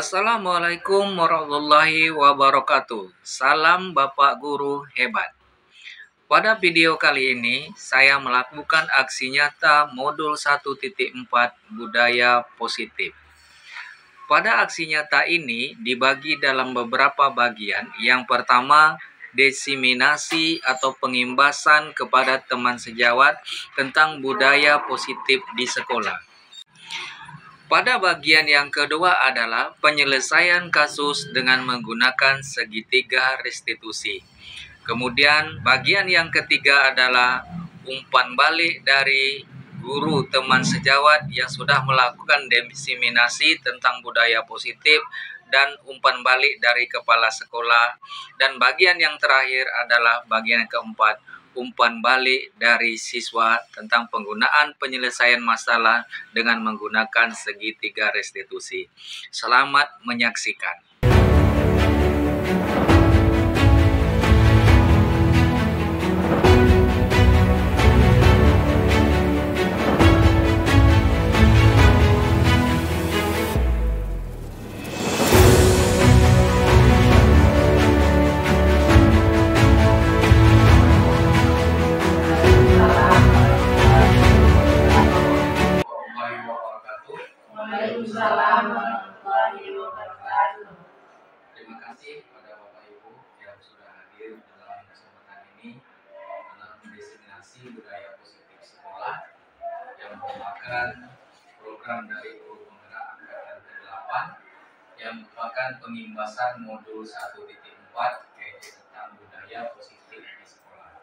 Assalamualaikum warahmatullahi wabarakatuh. Salam Bapak Guru hebat. Pada video kali ini, saya melakukan aksi nyata modul 1.4 budaya positif. Pada aksi nyata ini dibagi dalam beberapa bagian. Yang pertama, diseminasi atau pengimbasan kepada teman sejawat tentang budaya positif di sekolah. Pada bagian yang kedua adalah penyelesaian kasus dengan menggunakan segitiga restitusi. Kemudian bagian yang ketiga adalah umpan balik dari guru teman sejawat yang sudah melakukan diseminasi tentang budaya positif dan umpan balik dari kepala sekolah. Dan bagian yang terakhir adalah bagian keempat, umpan balik dari siswa tentang penggunaan penyelesaian masalah dengan menggunakan segitiga restitusi. Selamat menyaksikan. Waalaikumsalam warahmatullahi wabarakatuh. Terima kasih kepada Bapak Ibu yang sudah hadir dalam kesempatan ini dalam diseminasi budaya positif sekolah yang merupakan program dari Guru Penggerak Angkatan ke-8 yang merupakan pengimbasan modul 1.4 yaitu tentang budaya positif di sekolah.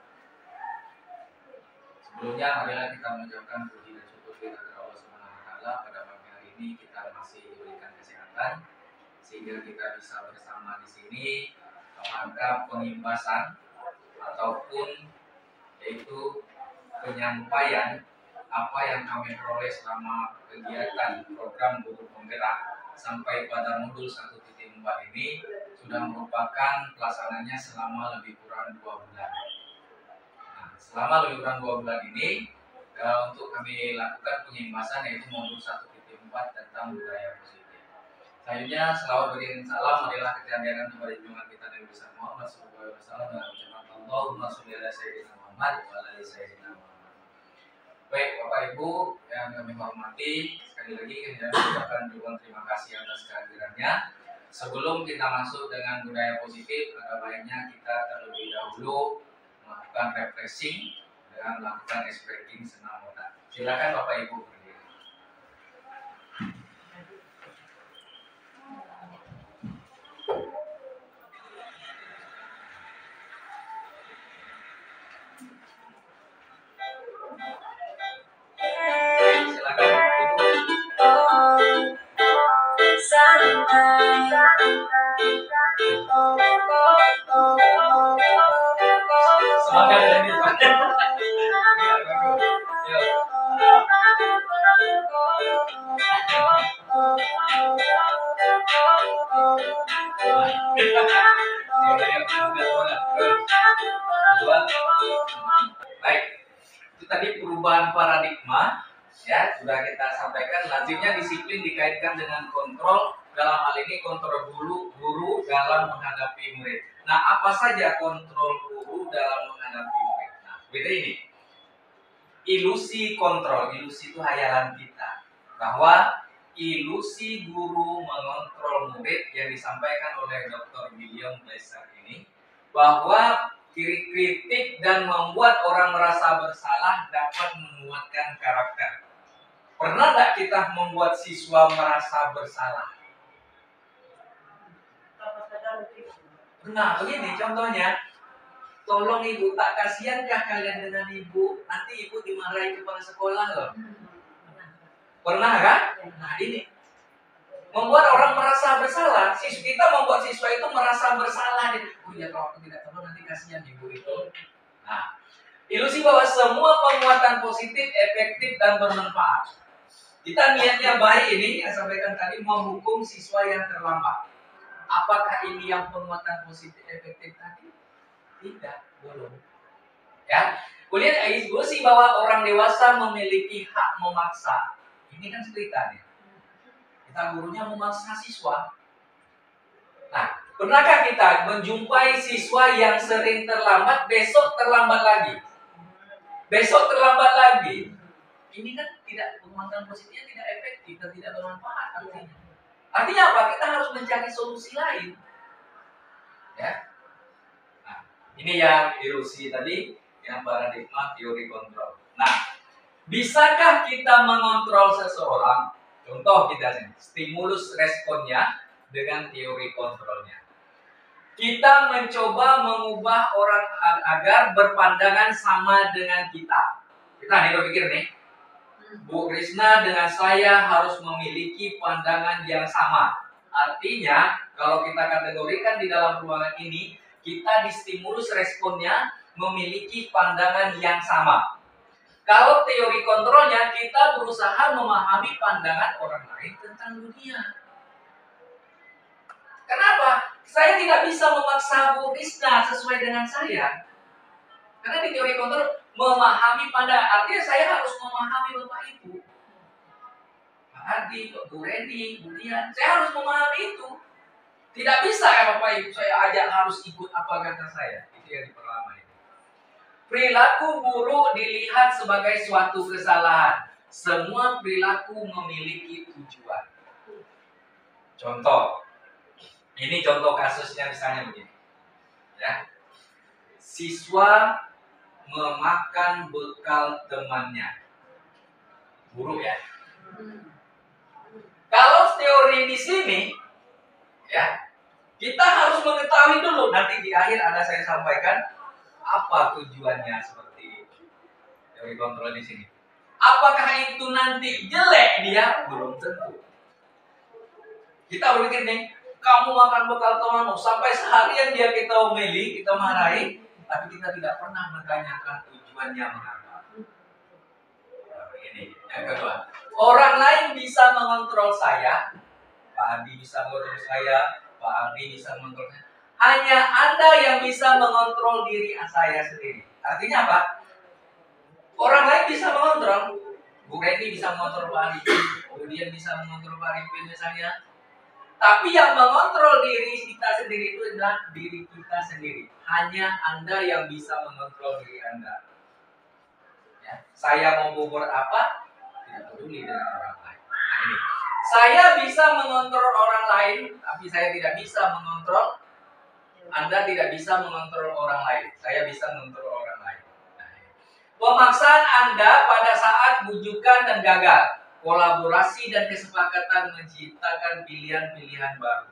Sebelumnya marilah kita mengucapkan puji dan syukur kepada Allah Subhanahu wa taala pada pagi hari ini kita masih diberikan kesehatan sehingga kita bisa bersama di sini rangka pengimbasan ataupun yaitu penyampaian apa yang kami peroleh selama kegiatan program Guru Penggerak sampai pada modul 1.4 ini sudah merupakan pelaksananya selama lebih kurang 2 bulan. Nah, selama lebih kurang 2 bulan ini untuk kami lakukan pengimbasan yaitu modul 1.4 tentang budaya positif. Selanjutnya selawat beriring salam marilah kita hadirkan kepada junjungan kita Nabi besar Muhammad sallallahu alaihi wasallam dengan ucapan Allahumma sholli ala sayyidina Muhammad wa ala ali sayyidina Muhammad. Baik Bapak Ibu yang kami hormati, sekali lagi kami mengucapkan ribuan terima kasih atas kehadirannya. Sebelum kita masuk dengan budaya positif, ada baiknya kita terlebih dahulu melakukan refreshing dengan melakukan ice breaking senam otak. Silakan Bapak Ibu berdiri. Baik, itu tadi perubahan paradigma ya sudah kita sampaikan. Lazimnya disiplin dikaitkan dengan kontrol, dalam hal ini kontrol guru dalam menghadapi murid. Nah, apa saja kontrol guru dalam menghadapi murid? Nah, beda ini. Ilusi kontrol, ilusi itu hayalan kita bahwa ilusi guru mengontrol murid yang disampaikan oleh Dr. William Blaser ini bahwa kritik dan membuat orang merasa bersalah dapat menguatkan karakter. Pernah tak kita membuat siswa merasa bersalah? Pernah. Begini contohnya, tolong ibu, tak kasihankah kalian dengan ibu? Nanti ibu dimarahi kepala sekolah loh. Pernah kan? Nah ini membuat orang merasa bersalah. Kita membuat siswa itu merasa bersalah. Oh ya kalau aku tidak tahu nanti kasihan ibu itu. Nah, ilusi bahwa semua penguatan positif, efektif dan bermanfaat. Kita niatnya baik ini yang sampaikan tadi menghukum siswa yang terlambat. Apakah ini yang penguatan positif, efektif tadi? Tidak, belum. Ya, kemudian ilusi bahwa orang dewasa memiliki hak memaksa. Ini kan ceritanya. Kita gurunya memaksa siswa Nah, pernahkah kita menjumpai siswa yang sering terlambat, besok terlambat lagi? Besok terlambat lagi. Ini kan tidak, pemantauan positifnya tidak efektif dan tidak bermanfaat artinya. Artinya apa? Kita harus mencari solusi lain. Ya. Nah, ini yang ilusi tadi, yang paradigma teori kontrol. Nah, bisakah kita mengontrol seseorang? Contoh kita sini, stimulus responnya dengan teori kontrolnya. Kita mencoba mengubah orang agar berpandangan sama dengan kita. Kita nih berpikir nih, Bu Krisna dengan saya harus memiliki pandangan yang sama. Artinya, kalau kita kategorikan di dalam ruangan ini, kita distimulus responnya memiliki pandangan yang sama. Kalau teori kontrolnya, kita berusaha memahami pandangan orang lain tentang dunia. Kenapa? Saya tidak bisa memaksa Bu Krisna sesuai dengan saya. Karena di teori kontrol, memahami pandangan, artinya saya harus memahami Bapak Ibu. Pak Adi, Bu Reni, Bu Dian, saya harus memahami itu. Tidak bisa ya Bapak Ibu, saya ajak harus ikut apa kata saya. Itu yang diperlama itu. Perilaku buruk dilihat sebagai suatu kesalahan. Semua perilaku memiliki tujuan. Contoh, ini contoh kasusnya misalnya begini. Ya. Siswa memakan bekal temannya. Buruk ya. Kalau teori di sini, ya, kita harus mengetahui dulu. Nanti di akhir ada saya sampaikan apa tujuannya seperti itu. Teori kontrol di sini. Apakah itu nanti jelek dia? Belum tentu. Kita berpikir nih, kamu makan bekal temanmu sampai seharian dia kita omeli, kita marahi, tapi kita tidak pernah menanyakan tujuannya mengapa. Ini yang kedua. Orang lain bisa mengontrol saya, Pak Adi bisa mengontrol saya, Pak Adi bisa mengontrol saya. Hanya Anda yang bisa mengontrol diri saya sendiri. Artinya apa? Orang lain bisa mengontrol. Bu Reni bisa mengontrol Pak Adi, kemudian bisa mengontrol Pak Arifin misalnya. Tapi yang mengontrol diri kita sendiri itu adalah diri kita sendiri. Hanya Anda yang bisa mengontrol diri Anda. Ya. Saya mau bubur apa? Tidak peduli dengan orang lain. Nah ini. Saya bisa mengontrol orang lain, tapi saya tidak bisa mengontrol. Anda tidak bisa mengontrol orang lain. Saya bisa mengontrol orang lain. Nah, ini. Pemaksaan Anda pada saat bujukan dan gagal. Kolaborasi dan kesepakatan menciptakan pilihan-pilihan baru.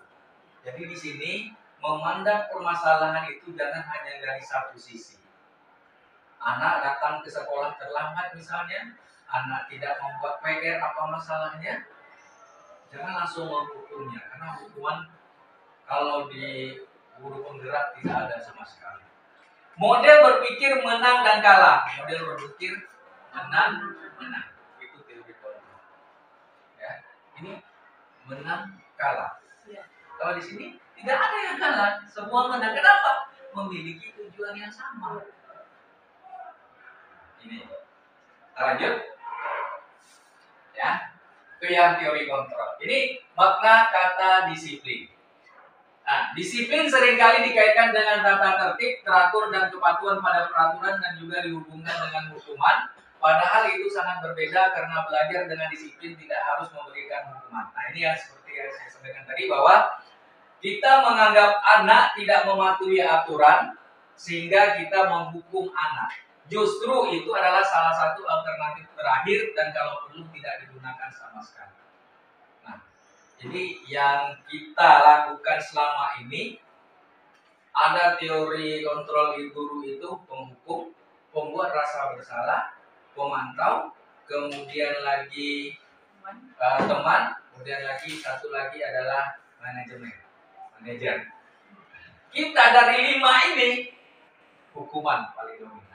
Jadi di sini memandang permasalahan itu jangan hanya dari satu sisi. Anak datang ke sekolah terlambat misalnya, anak tidak membuat PR, apa masalahnya? Jangan langsung menghukumnya, karena hukuman kalau di guru penggerak tidak ada sama sekali. Model berpikir menang dan kalah. Model berpikir menang. Itu teori kontrol. Ya, ini menang kalah. Kalau di sini tidak ada yang kalah, semua menang. Kenapa? Memiliki tujuan yang sama. Ini. Lanjut. Ya. Itu yang teori kontrol. Ini makna kata disiplin. Nah, disiplin seringkali dikaitkan dengan tata tertib, teratur dan kepatuhan pada peraturan dan juga dihubungkan dengan hukuman. Padahal itu sangat berbeda karena belajar dengan disiplin tidak harus memberikan hukuman. Nah, ini yang seperti yang saya sampaikan tadi bahwa kita menganggap anak tidak mematuhi aturan sehingga kita menghukum anak. Justru itu adalah salah satu alternatif terakhir dan kalau perlu tidak digunakan sama sekali. Nah, jadi yang kita lakukan selama ini ada teori kontrol guru itu penghukum, pembuat rasa bersalah, pemantau, kemudian lagi teman, kemudian lagi satu lagi adalah manajer. Kita dari 5 ini hukuman paling dominan.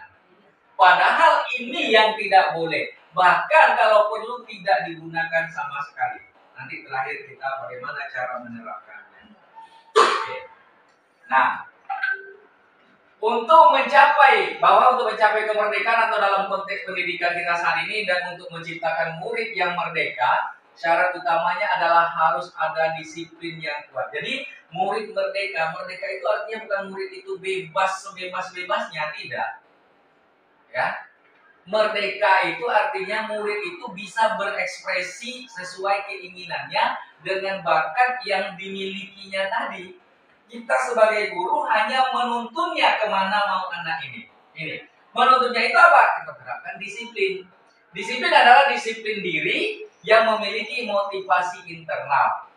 Padahal ini yang tidak boleh. Bahkan kalau perlu tidak digunakan sama sekali. Nanti terakhir kita bagaimana cara menerapkannya. Oke. Nah, untuk mencapai kemerdekaan atau dalam konteks pendidikan kita saat ini dan untuk menciptakan murid yang merdeka, Syarat utamanya adalah harus ada disiplin yang kuat. Jadi murid merdeka, merdeka itu artinya bukan murid itu bebas sebebas-bebasnya, tidak. Ya, merdeka itu artinya murid itu bisa berekspresi sesuai keinginannya dengan bakat yang dimilikinya tadi. Kita sebagai guru hanya menuntunnya kemana mau anak ini. Menuntunnya itu apa? Kita terapkan disiplin. Disiplin adalah disiplin diri yang memiliki motivasi internal.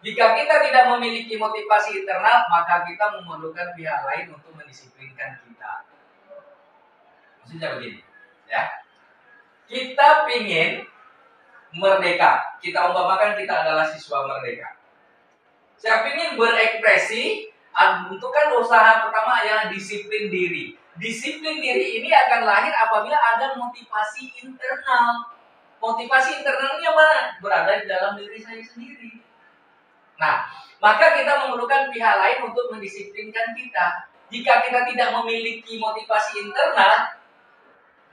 Jika kita tidak memiliki motivasi internal, maka kita memerlukan pihak lain untuk mendisiplinkan kita. Maksudnya begini, ya. Kita ingin merdeka. Kita umpamakan kita adalah siswa merdeka. Saya ingin berekspresi, bentukan usaha pertama adalah disiplin diri. Disiplin diri ini akan lahir apabila ada motivasi internal. Motivasi internalnya mana? Berada di dalam diri saya sendiri. Nah, maka kita memerlukan pihak lain untuk mendisiplinkan kita. Jika kita tidak memiliki motivasi internal,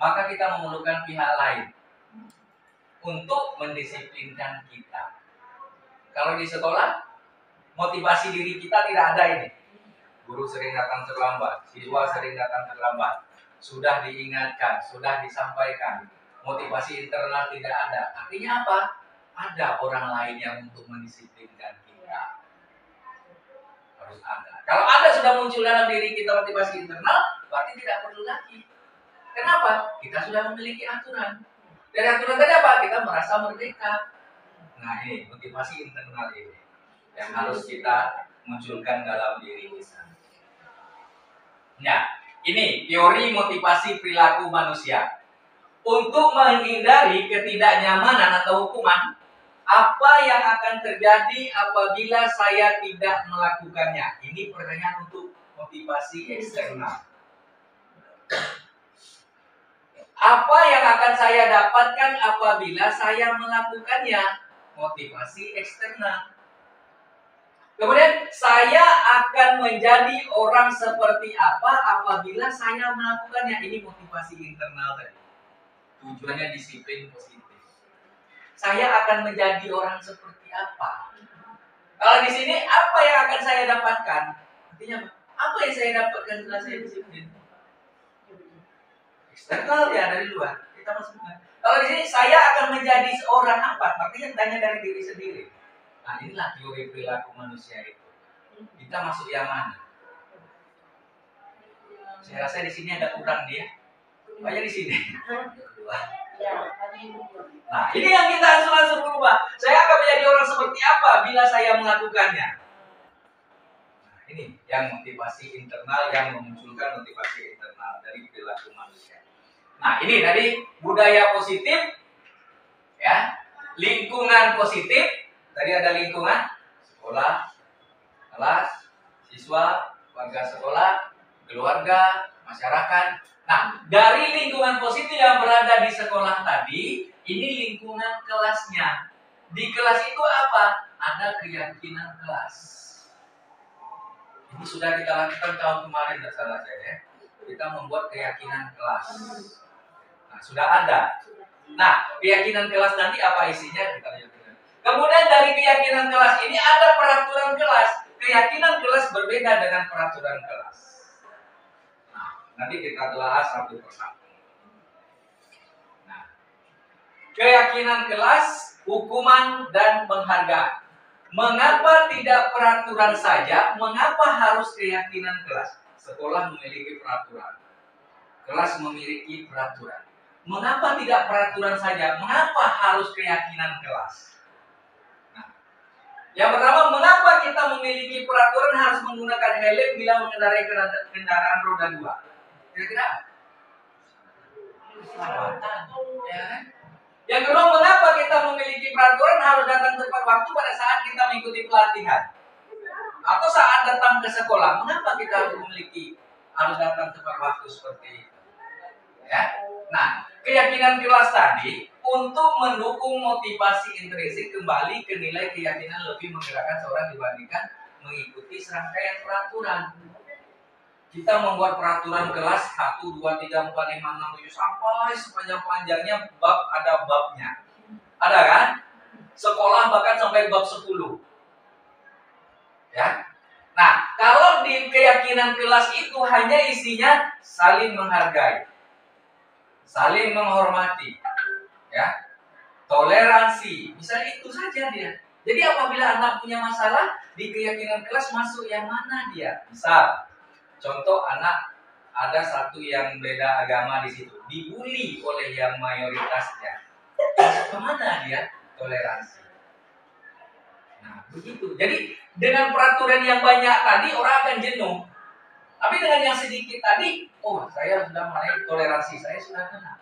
maka kita memerlukan pihak lain untuk mendisiplinkan kita. Kalau di sekolah, motivasi diri kita tidak ada ini. Guru sering datang terlambat, siswa sering datang terlambat. Sudah diingatkan, sudah disampaikan. Motivasi internal tidak ada. Artinya apa? Ada orang lain yang untuk mendisiplinkan kita. Harus ada. Kalau ada sudah muncul dalam diri kita motivasi internal, berarti tidak perlu lagi. Kenapa? Kita sudah memiliki aturan. Dari aturan tadi apa? Kita merasa merdeka. Nah, ini motivasi internal ini yang harus kita munculkan dalam diri kita. Nah, ini teori motivasi perilaku manusia. Untuk menghindari ketidaknyamanan atau hukuman, apa yang akan terjadi apabila saya tidak melakukannya? Ini pertanyaan untuk motivasi eksternal. Apa yang akan saya dapatkan apabila saya melakukannya? Motivasi eksternal. Kemudian saya akan menjadi orang seperti apa apabila saya melakukannya? Ini motivasi internal tadi. Tujuannya disiplin positif. Saya akan menjadi orang seperti apa? Kalau di sini apa yang akan saya dapatkan? Artinya apa yang saya dapatkan setelah saya disiplin? Eksternal ya, dari luar. Kita masukkan. Kalau di sini saya akan menjadi seorang apa? Artinya tanya dari diri sendiri. Nah, inilah teori perilaku manusia itu. Kita masuk yang mana? Saya rasa di sini ada kurang dia. Banyak di sini. Nah, ini yang kita harus langsung berubah. Saya akan menjadi orang seperti apa bila saya melakukannya? Nah, ini yang motivasi internal, yang memunculkan motivasi internal dari perilaku manusia. Nah, ini tadi budaya positif, ya, lingkungan positif. Tadi ada lingkungan, sekolah, kelas, siswa, warga sekolah, keluarga, masyarakat. Nah, dari lingkungan positif yang berada di sekolah tadi, ini lingkungan kelasnya. Di kelas itu apa? Ada keyakinan kelas. Ini sudah kita lakukan tahun kemarin, tidak salah saya. Kita membuat keyakinan kelas. Nah, sudah ada. Nah, keyakinan kelas nanti apa isinya? Kita lihat. Kemudian dari keyakinan kelas ini ada peraturan kelas. Keyakinan kelas berbeda dengan peraturan kelas. Nanti kita telah satu persatu. Nah, keyakinan kelas, hukuman dan penghargaan. Mengapa tidak peraturan saja? Mengapa harus keyakinan kelas? Sekolah memiliki peraturan. Kelas memiliki peraturan. Mengapa tidak peraturan saja? Mengapa harus keyakinan kelas? Nah, yang pertama, mengapa kita memiliki peraturan harus menggunakan helm bila mengendarai kendaraan roda 2? Kira-kira keselamatan, ya kan? Yang kedua, mengapa kita memiliki peraturan harus datang tepat waktu pada saat kita mengikuti pelatihan atau saat datang ke sekolah? Mengapa kita harus datang tepat waktu seperti itu? Ya. Nah, keyakinan kelas tadi untuk mendukung motivasi intrinsik kembali ke nilai keyakinan lebih menggerakkan seorang dibandingkan mengikuti serangkaian peraturan. Kita membuat peraturan kelas 1, 2, 3, 4, 5, 6, 7 sampai sepanjang-panjangnya bab ada babnya. Ada kan? sekolah bahkan sampai bab 10. Ya. Nah, kalau di keyakinan kelas itu hanya isinya saling menghargai, saling menghormati, ya, toleransi, misalnya itu saja dia. Jadi apabila anak punya masalah di keyakinan kelas masuk yang mana dia? Misal, contoh anak ada satu yang beda agama di situ, dibully oleh yang mayoritasnya. Kemana dia? Toleransi. Nah, begitu. Jadi dengan peraturan yang banyak tadi orang akan jenuh. Tapi dengan yang sedikit tadi, oh saya sudah mulai toleransi, saya sudah kenal.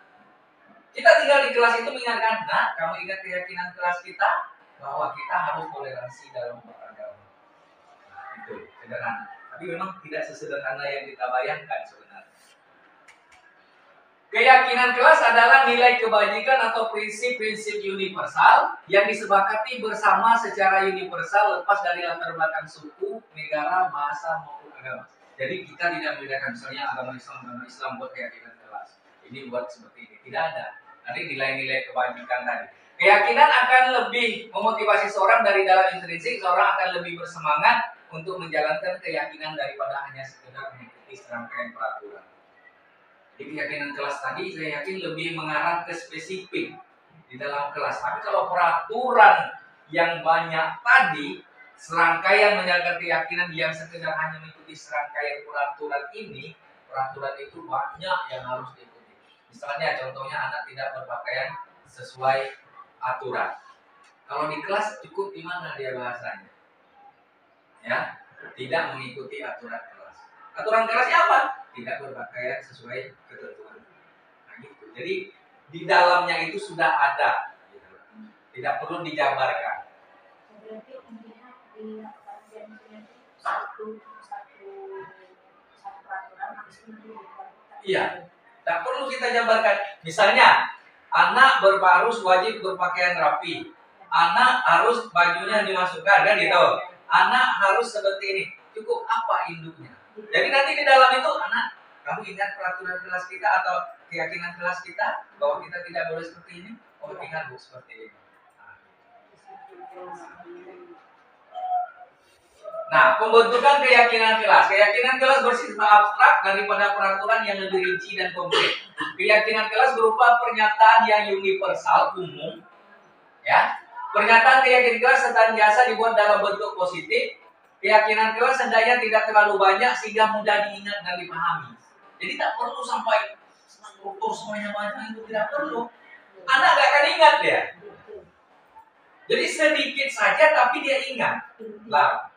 Kita tinggal di kelas itu mengingatkan, nah kamu ingat keyakinan kelas kita bahwa kita harus toleransi dalam beragama. Nah, itu sederhana. Tapi memang tidak sesederhana yang kita bayangkan sebenarnya. Keyakinan kelas adalah nilai kebajikan atau prinsip-prinsip universal yang disepakati bersama secara universal lepas dari latar belakang suku, negara, bahasa maupun agama. Jadi kita tidak membedakan misalnya agama Islam buat keyakinan kelas. Ini buat seperti ini. Tidak ada. Nanti nilai-nilai kebajikan tadi. Keyakinan akan lebih memotivasi seorang dari dalam intrinsik, seorang akan lebih bersemangat untuk menjalankan keyakinan daripada hanya sekedar mengikuti serangkaian peraturan. Jadi keyakinan kelas tadi saya yakin lebih mengarah ke spesifik di dalam kelas. Tapi kalau peraturan yang banyak tadi, serangkaian menjalankan keyakinan yang sekedar hanya mengikuti serangkaian peraturan ini, peraturan itu banyak yang harus diikuti. Misalnya contohnya anak tidak berpakaian sesuai aturan. Kalau di kelas cukup di mana dia bahasanya? Ya, tidak mengikuti aturan kelas. Aturan kelasnya apa? Tidak berpakaian sesuai ketentuan. Nah, gitu. Jadi di dalamnya itu sudah ada, gitu. Tidak perlu dijabarkan. Berarti intinya di kajian ini satu peraturan harus dilakukan. Iya, tidak perlu kita jabarkan. Misalnya, anak harus wajib berpakaian rapi. Anak harus bajunya dimasukkan, kan gitu. Anak harus seperti ini. Cukup apa induknya? Jadi nanti di dalam itu anak, kamu ingat peraturan kelas kita atau keyakinan kelas kita bahwa kita tidak boleh seperti ini? Oh ingat bu seperti ini. Nah, pembentukan keyakinan kelas. Keyakinan kelas bersifat abstrak daripada peraturan yang lebih rinci dan konkret. Keyakinan kelas berupa pernyataan yang universal umum, ya. Pernyataan keyakinan kelas senantiasa dibuat dalam bentuk positif. Keyakinan kelas hendaknya tidak terlalu banyak sehingga mudah diingat dan dipahami. Jadi tak perlu sampai struktur semuanya banyak, itu tidak perlu. Anak gak akan ingat dia. Jadi sedikit saja tapi dia ingat. Lah,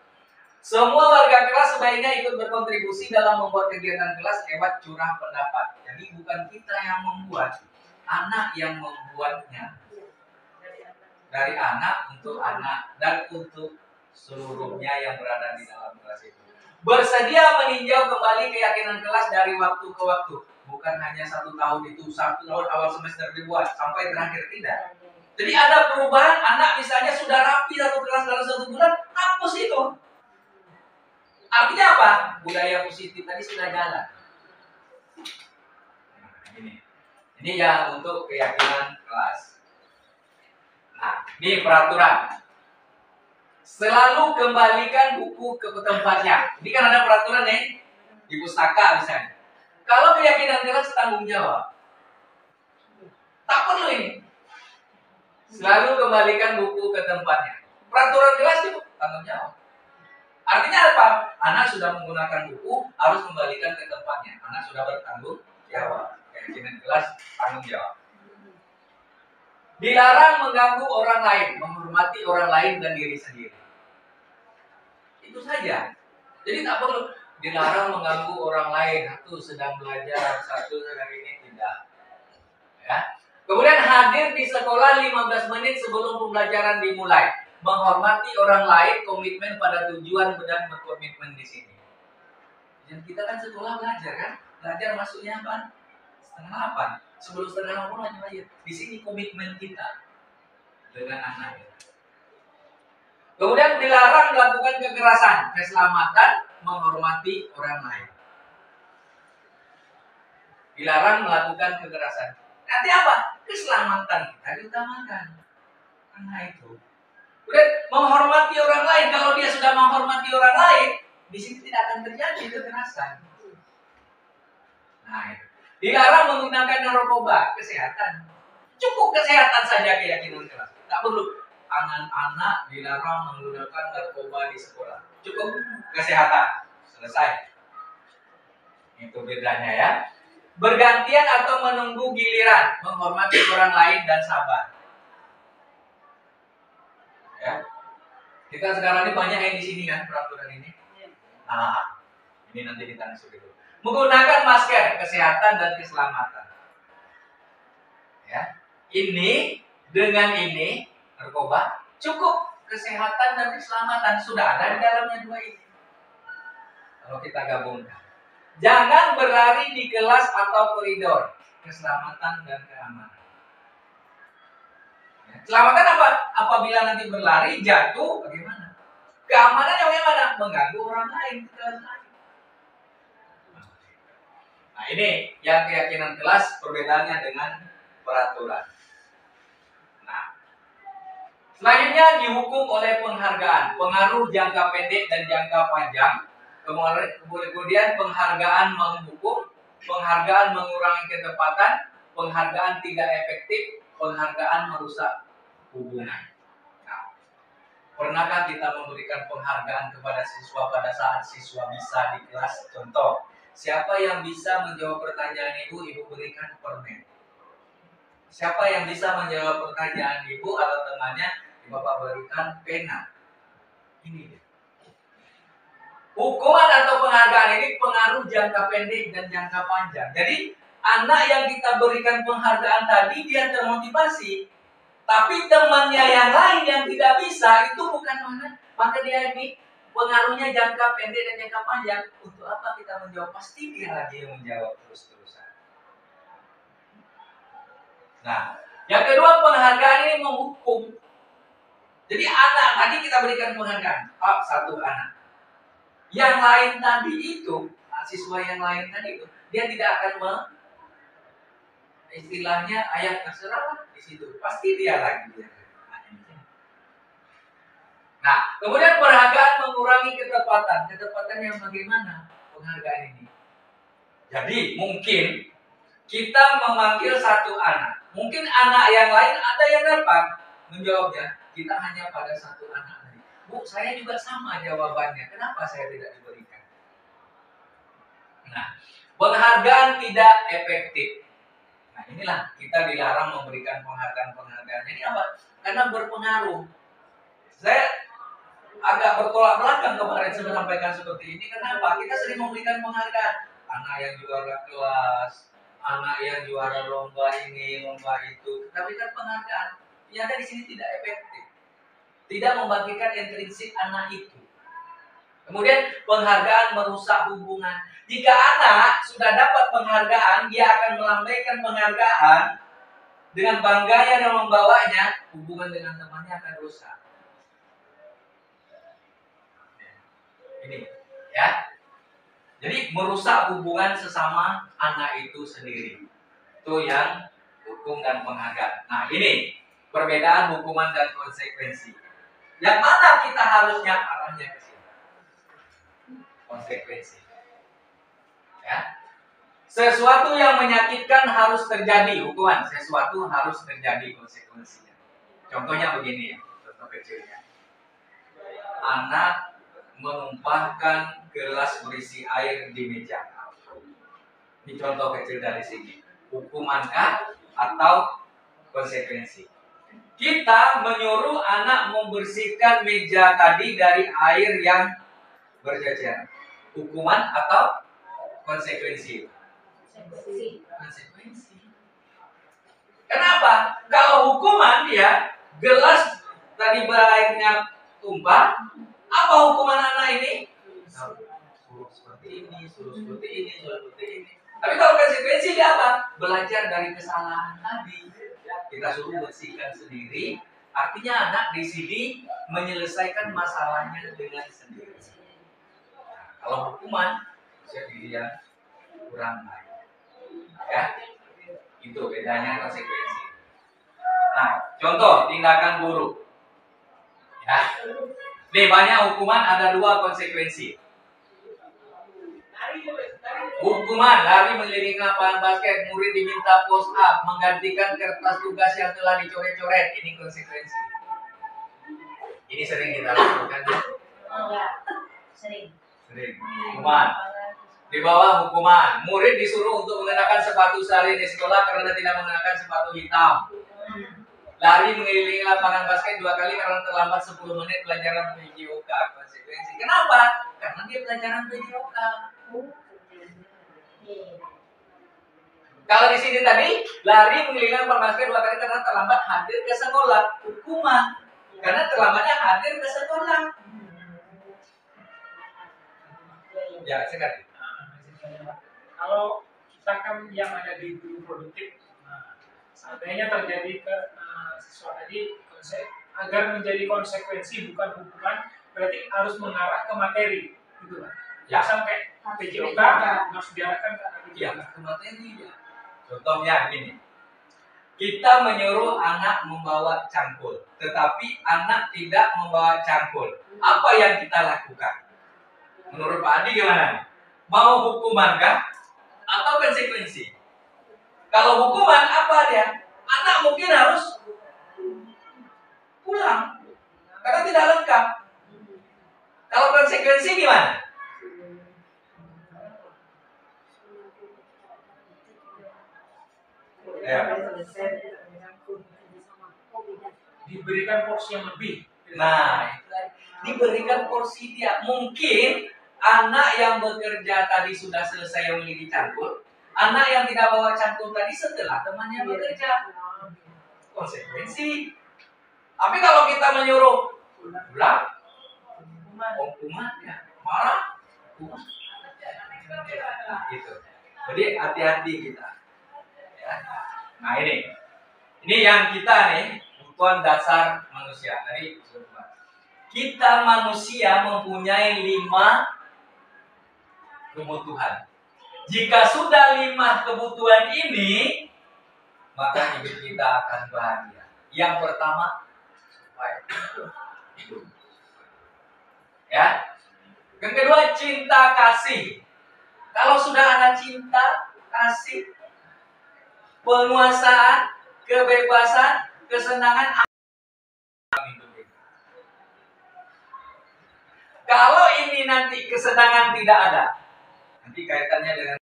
semua warga kelas sebaiknya ikut berkontribusi dalam membuat kegiatan kelas lewat curah pendapat. Jadi bukan kita yang membuat, anak yang membuatnya. Dari anak untuk anak dan untuk seluruhnya yang berada di dalam kelas itu. Bersedia meninjau kembali keyakinan kelas dari waktu ke waktu. Bukan hanya 1 tahun itu, 1 tahun awal semester dibuat sampai terakhir, tidak. Jadi ada perubahan, anak misalnya sudah rapi 1 kelas dalam 1 bulan, hapus itu. Artinya apa? Budaya positif tadi sudah jalan. Nah, ini ya untuk keyakinan kelas. Nah, ini peraturan. Selalu kembalikan buku ke tempatnya. Ini kan ada peraturan nih di pustaka misalnya. Kalau keyakinan kelas tanggung jawab, tak perlu ini. Selalu kembalikan buku ke tempatnya. Peraturan kelas itu tanggung jawab. Artinya apa? Anak sudah menggunakan buku harus kembalikan ke tempatnya. Anak sudah bertanggung jawab. Keyakinan kelas tanggung jawab. Dilarang mengganggu orang lain, menghormati orang lain dan diri sendiri. Itu saja. Jadi tak perlu dilarang mengganggu orang lain. Satu sedang belajar, satu sedang ini, tidak. Ya. Kemudian hadir di sekolah 15 menit sebelum pembelajaran dimulai. Menghormati orang lain, komitmen pada tujuan dan berkomitmen di sini. Dan kita kan sekolah belajar kan? Belajar masuknya apa? 7:30. Sebelum 7:30 aja bayar. Di sini komitmen kita dengan anak kita. Kemudian dilarang melakukan kekerasan, keselamatan, menghormati orang lain. Dilarang melakukan kekerasan. Nanti apa? Keselamatan kita diutamakan. Karena itu Kemudian menghormati orang lain. Kalau dia sudah menghormati orang lain, di sini tidak akan terjadi kekerasan. Nah, itu. Dilarang menggunakan narkoba, kesehatan. Cukup kesehatan saja keyakinan keras. Tak perlu anak-anak dilarang menggunakan narkoba di sekolah. Cukup kesehatan. Selesai. Itu bedanya ya. Bergantian atau menunggu giliran, menghormati orang lain dan sabar. Ya. Kita sekarang ini banyak yang di sini kan peraturan ini. Nah, ini nanti kita masuk dulu. Menggunakan masker, kesehatan dan keselamatan. Ya. Ini dengan ini narkoba cukup kesehatan dan keselamatan sudah ada di dalamnya dua ini. Kalau kita gabungkan. Jangan berlari di kelas atau koridor. Keselamatan dan keamanan. Ya. Keselamatan apa? Apabila nanti berlari jatuh bagaimana? Keamanannya bagaimana? Mengganggu orang lain di kelas lain. Nah ini yang keyakinan kelas perbedaannya dengan peraturan. Nah, selanjutnya dihukum oleh penghargaan, pengaruh jangka pendek dan jangka panjang. Kemudian penghargaan menghukum, penghargaan mengurangi ketepatan, penghargaan tidak efektif, penghargaan merusak hubungan. Nah, pernahkah kita memberikan penghargaan kepada siswa pada saat siswa bisa di kelas? Contoh, siapa yang bisa menjawab pertanyaan ibu, ibu berikan permen. Siapa yang bisa menjawab pertanyaan ibu atau temannya, bapak berikan pena. Ini dia. Hukuman atau penghargaan ini pengaruh jangka pendek dan jangka panjang. Jadi anak yang kita berikan penghargaan tadi dia termotivasi, tapi temannya yang lain yang tidak bisa itu bukan mana, maka dia ini pengaruhnya jangka pendek dan jangka panjang. Untuk apa kita menjawab? Pasti dia lagi yang menjawab terus-terusan. Nah, yang kedua penghargaan ini menghukum. Jadi anak tadi kita berikan penghargaan, satu anak. Yang lain tadi itu, siswa yang lain tadi itu, dia tidak akan istilahnya ayat terserah di situ. Pasti dia lagi. Nah, kemudian penghargaan mengurangi ketepatan. Ketepatan yang bagaimana penghargaan ini? Jadi mungkin kita memanggil satu anak. Mungkin anak yang lain ada yang dapat menjawabnya. Kita hanya pada satu anak. Bu, saya juga sama jawabannya. Kenapa saya tidak diberikan? Nah, penghargaan tidak efektif. Nah, inilah kita dilarang memberikan penghargaan-penghargaan. Ini apa? Karena berpengaruh. Saya agak bertolak belakang kemarin saya sampaikan seperti ini. Kenapa? Kita sering memberikan penghargaan. Anak yang juara kelas, anak yang juara lomba ini, lomba itu. Kita berikan penghargaan. Yang ada di sini tidak efektif. Tidak membagikan intrinsik anak itu. Kemudian penghargaan merusak hubungan. Jika anak sudah dapat penghargaan, dia akan melambaikan penghargaan dengan bangganya dan membawanya, hubungan dengan temannya akan rusak. Ini, ya. Jadi merusak hubungan sesama anak itu sendiri. Itu yang hukum dan penghargaan. Nah, ini perbedaan hukuman dan konsekuensi. Yang mana kita harusnya arahnya ke sini? Konsekuensi. Ya. Sesuatu yang menyakitkan harus terjadi hukuman, sesuatu harus terjadi konsekuensinya. Contohnya begini ya, contoh kecilnya. Anak menumpahkan gelas berisi air di meja. Ini contoh kecil dari sini. Hukumankah atau konsekuensi? Kita menyuruh anak membersihkan meja tadi dari air yang berjajar. Hukuman atau konsekuensi? Konsekuensi. Kenapa? Kalau hukuman dia gelas tadi berairnya tumpah, apa hukuman anak ini? Suruh seperti ini, suruh seperti ini, suruh seperti ini. Tapi kalau konsekuensi dia apa? Belajar dari kesalahan tadi. Kita suruh bersihkan sendiri. Artinya anak di sini menyelesaikan masalahnya dengan sendiri. Nah, kalau hukuman jadi dia kurang baik. Ya, itu bedanya konsekuensi. Nah, contoh tindakan buruk. Ya. Nih banyak hukuman, ada 2 konsekuensi. Hukuman lari mengelilingi lapangan basket, murid diminta post up, menggantikan kertas tugas yang telah dicoret-coret. Ini konsekuensi. Ini sering kita lakukan. Ya, sering. Hukuman. Di bawah hukuman, murid disuruh untuk mengenakan sepatu sehari di sekolah karena tidak mengenakan sepatu hitam. Lari mengelilingi lapangan basket 2 kali karena terlambat 10 menit pelajaran PJOK. Konsekuensi. Kenapa? Karena dia pelajaran PJOK. Kalau di sini tadi lari mengelilingi lapangan basket 2 kali karena terlambat hadir ke sekolah. Hukuman. Karena terlambatnya hadir ke sekolah. Ya, sekali. Kalau kita kan yang ada di guru produktif, seandainya terjadi ke siswa tadi agar menjadi konsekuensi bukan hukuman, berarti harus mengarah ke materi, gitu kan? Ya. Sampai PJOK harus diarahkan ke PJOK. Ya, ke materi ya. Contohnya begini, kita menyuruh anak membawa cangkul, tetapi anak tidak membawa cangkul. Apa yang kita lakukan? Menurut Pak Adi gimana? Mau hukuman kah? Atau konsekuensi? Kalau hukuman apa dia? Anak mungkin harus pulang karena tidak lengkap. Kalau konsekuensi gimana? Ya. Diberikan porsi yang lebih. Nah, diberikan porsi dia. Mungkin anak yang bekerja tadi sudah selesai memiliki cangkul, anak yang tidak bawa cangkul tadi setelah temannya bekerja. Konsekuensi. Tapi kalau kita menyuruh pulang, hukuman ya marah. Nah, itu. Jadi hati-hati kita. Ya. Nah ini yang kita nih kebutuhan dasar manusia. Tadi kita manusia mempunyai 5 kebutuhan. Jika sudah 5 kebutuhan ini, maka hidup kita akan bahagia. Yang pertama, ya. Yang kedua, cinta kasih. Kalau sudah ada cinta kasih, penguasaan, kebebasan, kesenangan. Kalau ini nanti kesenangan tidak ada, nanti kaitannya dengan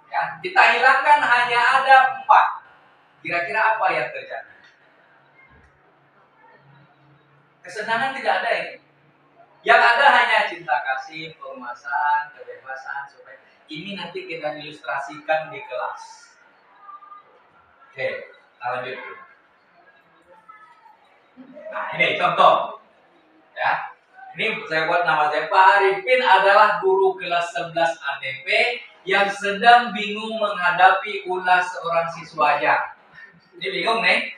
ya, kita hilangkan hanya ada 4. Kira-kira apa yang terjadi? Kesenangan tidak ada ini. Yang ada hanya cinta kasih, penguasaan, kebebasan. Supaya ini nanti kita ilustrasikan di kelas. Oke, kita lanjut. Nah, ini contoh. Ya. Ini saya buat nama saya Pak Arifin adalah guru kelas 11 ATP yang sedang bingung menghadapi ulas seorang siswanya. Ini bingung nih.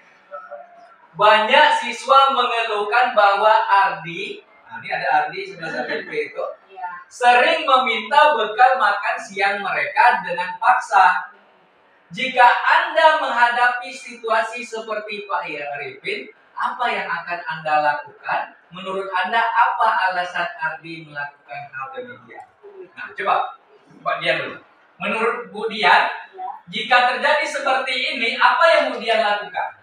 Banyak siswa mengeluhkan bahwa Ardi, nah ini ada Ardi 11 ATP itu, sering meminta bekal makan siang mereka dengan paksa. Jika Anda menghadapi situasi seperti Pak Arifin, apa yang akan Anda lakukan? Menurut Anda apa alasan Ardi melakukan hal demikian? Nah, coba Pak Dian dulu. Menurut Bu Dian, jika terjadi seperti ini, apa yang Bu Dian lakukan?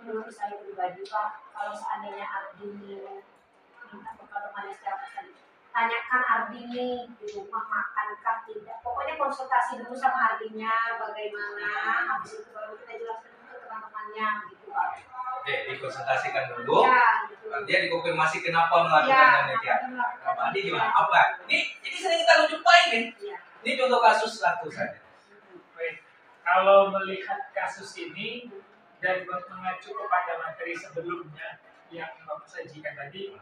Menurut saya pribadi Pak, kalau seandainya Ardi minta bekal temannya secara tadi, tanyakan Ardi di rumah makankah tidak. Pokoknya konsultasi dulu sama Ardinya bagaimana, habis itu baru kita jelaskan ke teman-temannya gitu Pak. Oke, dikonsultasikan dulu. Ya, gitu. Dia dikonfirmasi kenapa melakukan demikian. Pak Adi gimana? Apa? Ini sering kita jumpai ini. Ya. Ini contoh kasus satu saja. Baik. Kalau melihat kasus ini dan mengacu kepada materi sebelumnya yang Bapak sajikan tadi,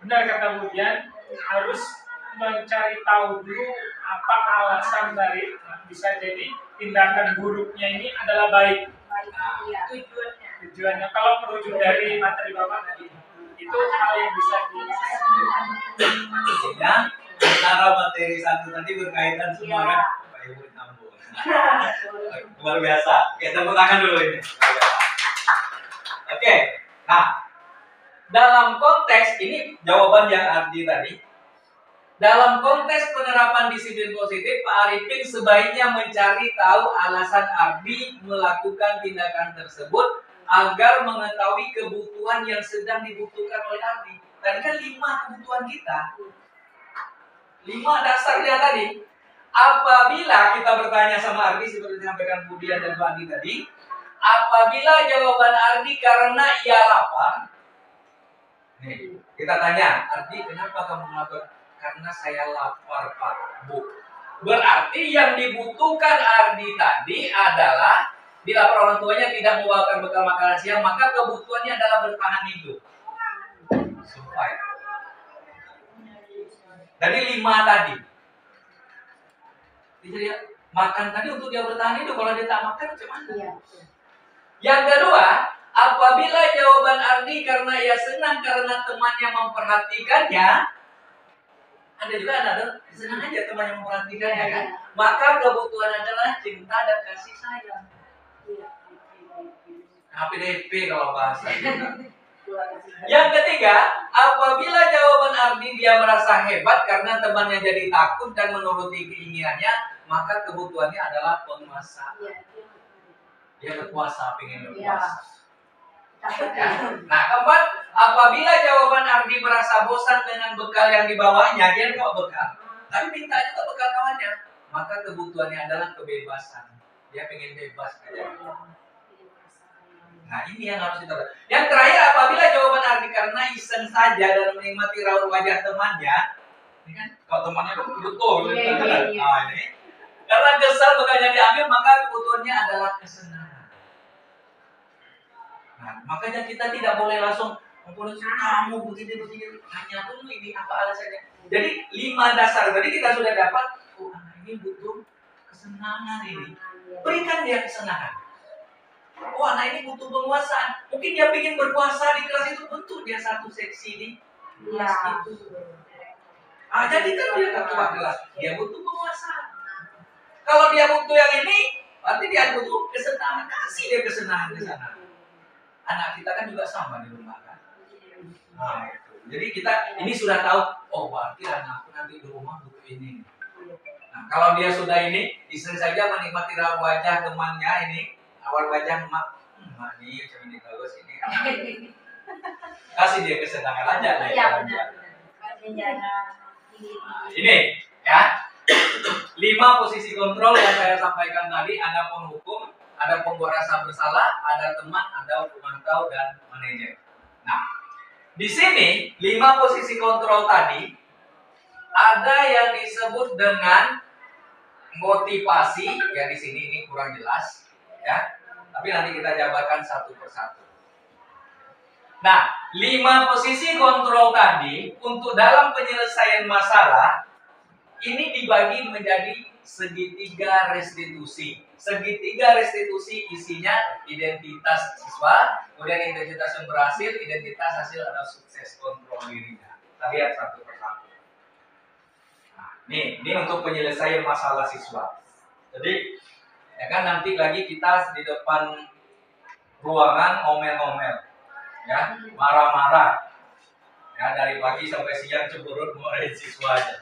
benar kata Bu Dian, harus mencari tahu dulu apa alasan dari bisa jadi tindakan buruknya ini adalah baik. Iya. Tujuannya kalau merujuk dari materi Bapak tadi itu hal yang bisa Ya, antara materi satu tadi berkaitan semua kan? Pak Ibu nyambung. Luar biasa. Oke, tepuk tangan dulu ini. Oke, Nah, dalam konteks ini jawaban yang Ardi tadi. Dalam konteks penerapan disiplin positif, Pak Arifin sebaiknya mencari tahu alasan Ardi melakukan tindakan tersebut agar mengetahui kebutuhan yang sedang dibutuhkan oleh Ardi. Tadi kan 5 kebutuhan kita. 5 dasarnya tadi. Apabila kita bertanya sama Ardi seperti disampaikan Budian dan Pak Andi tadi, apabila jawaban Ardi karena ia lapar, nih, kita tanya, Ardi kenapa kamu lapar? Karena saya lapar Pak, Bu. Berarti yang dibutuhkan Ardi tadi adalah bila orang tuanya tidak membawakan bekal makanan siang, maka kebutuhannya adalah bertahan hidup. Survive. Dari 5 tadi. Jadi makan tadi untuk dia bertahan hidup. Kalau dia tak makan, macam mana? Iya. Yang kedua, apabila jawaban Ardi karena ia senang karena temannya memperhatikannya, ada juga ada senang aja teman yang memperhatikannya kan, maka kebutuhan adalah cinta dan kasih sayang. HPDP kalau bahasa kita. Yang ketiga, apabila jawaban Ardi dia merasa hebat karena temannya jadi takut dan menuruti keinginannya, maka kebutuhannya adalah penguasa. Dia berkuasa, pengen berkuasa. Ya. Nah, keempat, apabila jawaban Ardi merasa bosan dengan bekal yang dibawanya, dia nggak bekal, tapi minta juga bekal kawannya, maka kebutuhannya adalah kebebasan. Dia pengen bebas aja. Nah, ini yang harus kita tahu. Yang terakhir, apabila jawaban Ardi karena iseng saja dan menikmati raut wajah temannya, ini kan kalau temannya betul, nah ini karena kesal bekalnya diambil, maka kebutuhannya adalah kesenangan. Nah, makanya kita tidak boleh langsung kamu begini, tanya dulu ini apa alasannya. Jadi 5 dasar tadi kita sudah dapat. Oh, anak ini butuh kesenangan ini. Berikan dia kesenangan. Oh, anak ini butuh penguasaan. Mungkin dia ingin berkuasa di kelas itu, bentuk dia satu seksi di kelas itu. Jadi kan dia ketua kelas, dia butuh penguasaan. Kalau dia butuh yang ini, berarti dia butuh kesenangan. Kasih dia kesenangan di sana. Anak kita kan juga sama di rumah kan. Nah, itu. Jadi kita ini sudah tahu, oh berarti anakku nanti di rumah butuh ini. Nah, kalau dia sudah ini, iseng saja menikmati raut wajah temannya ini, awal wajah mak ini macam ini bagus ini. Kasih dia kesenangan aja. Iya benar. Nah, ini ya. 5 posisi kontrol yang saya sampaikan tadi, ada penghukum, ada pembuat rasa bersalah, ada teman, ada pemantau dan manajer. Nah, di sini 5 posisi kontrol tadi ada yang disebut dengan motivasi, ya di sini ini kurang jelas, ya. Tapi nanti kita jabarkan satu persatu. Nah, 5 posisi kontrol tadi untuk dalam penyelesaian masalah ini dibagi menjadi segitiga restitusi. Segitiga restitusi isinya identitas siswa, kemudian identitas yang berhasil, identitas hasil atau sukses kontrol dirinya. Kita lihat satu persatu. Nah, ini untuk penyelesaian masalah siswa. Jadi, ya kan nanti lagi kita di depan ruangan ngomel-ngomel, ya, marah-marah, ya dari pagi sampai siang cemberut marahin siswanya.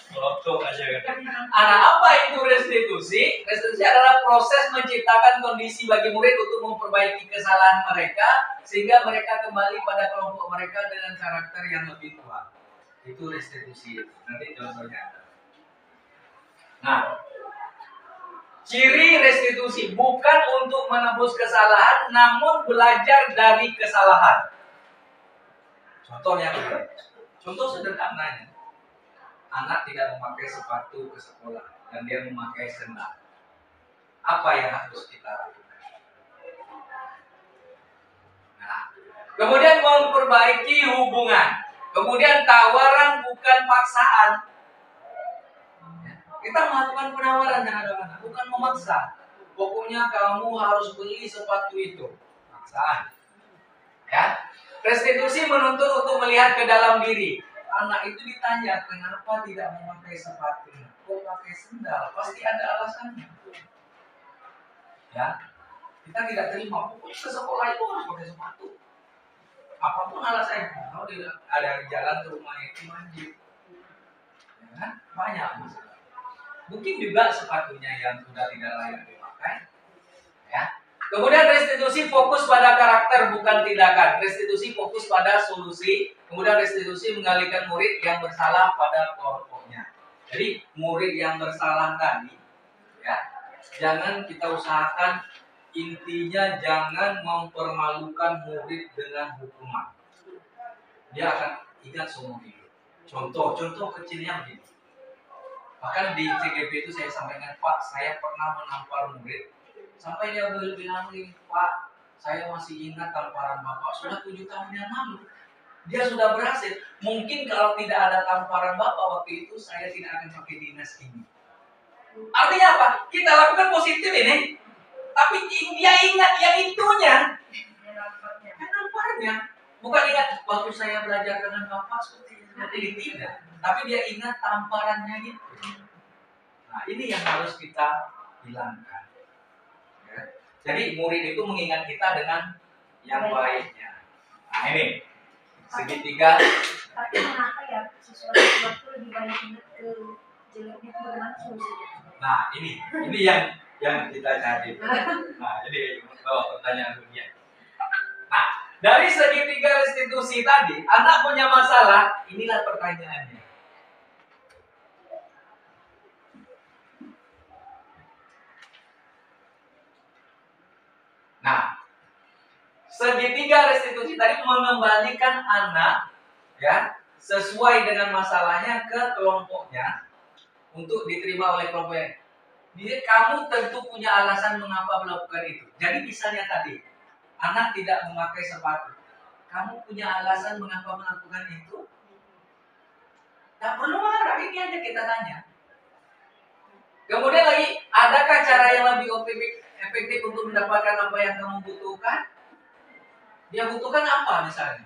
Melotok aja kan. Anak apa itu restitusi? Restitusi adalah proses menciptakan kondisi bagi murid untuk memperbaiki kesalahan mereka sehingga mereka kembali pada kelompok mereka dengan karakter yang lebih kuat. Itu restitusi. Nanti contohnya. Nah, ciri restitusi bukan untuk menebus kesalahan, namun belajar dari kesalahan. Contohnya, contoh sederhananya, anak tidak memakai sepatu ke sekolah dan dia memakai sendal. Apa yang harus kita lakukan? Nah, kemudian memperbaiki hubungan. Kemudian tawaran bukan paksaan. Kita melakukan penawaran dengan anak, bukan memaksa. Pokoknya kamu harus beli sepatu itu. Paksaan. Ya. Restitusi menuntut untuk melihat ke dalam diri. Anak itu ditanya, kenapa tidak memakai sepatu? Kok pakai sendal? Pasti ada alasannya. Ya. Kita tidak terima, pokoknya ke sekolah itu harus pakai sepatu. Apapun alasannya, kalau ada jalan ke rumah itu wajib. Ya kan? Banyak masalah. Mungkin juga sepatunya yang sudah tidak layak dipakai. Ya. Kemudian restitusi fokus pada karakter bukan tindakan. Restitusi fokus pada solusi. Kemudian restitusi mengalihkan murid yang bersalah pada pokoknya. Jadi murid yang bersalah tadi, ya, jangan kita usahakan, intinya jangan mempermalukan murid dengan hukuman. Dia akan ingat seumur hidup. Contoh kecilnya begini. Bahkan di CGP itu saya sampaikan, Pak, saya pernah menampar murid. Sampai dia bilang, Pak, saya masih ingat tamparan Bapak. Sudah 7 tahun yang lalu. Dia sudah berhasil. Mungkin kalau tidak ada tamparan Bapak waktu itu, saya tidak akan pakai dinas ini. Artinya apa? Kita lakukan positif ini. Tapi dia ingat yang itunya. Yang namparnya. Bukan ingat waktu saya belajar dengan Bapak seperti ini. Tidak. Tapi dia ingat tamparannya itu. Nah, ini yang harus kita hilangkan. Ya. Jadi murid itu mengingat kita dengan yang baiknya. Nah, ini segitiga. Tapi kenapa ya sesuatu lebih banyak ingat ke jeleknya, itu bagaimana solusinya? Nah, ini yang kita cari. Nah, jadi pertanyaan dunia. Nah, dari segitiga restitusi tadi, anak punya masalah, inilah pertanyaannya. Nah, segitiga restitusi tadi mengembalikan anak, ya, sesuai dengan masalahnya ke kelompoknya untuk diterima oleh kelompoknya. Jadi kamu tentu punya alasan mengapa melakukan itu. Jadi misalnya tadi, anak tidak memakai sepatu. Kamu punya alasan mengapa melakukan itu? Tidak perlu marah, ini aja kita tanya. Kemudian lagi, adakah cara yang lebih efektif untuk mendapatkan apa yang kamu butuhkan? Dia butuhkan apa misalnya?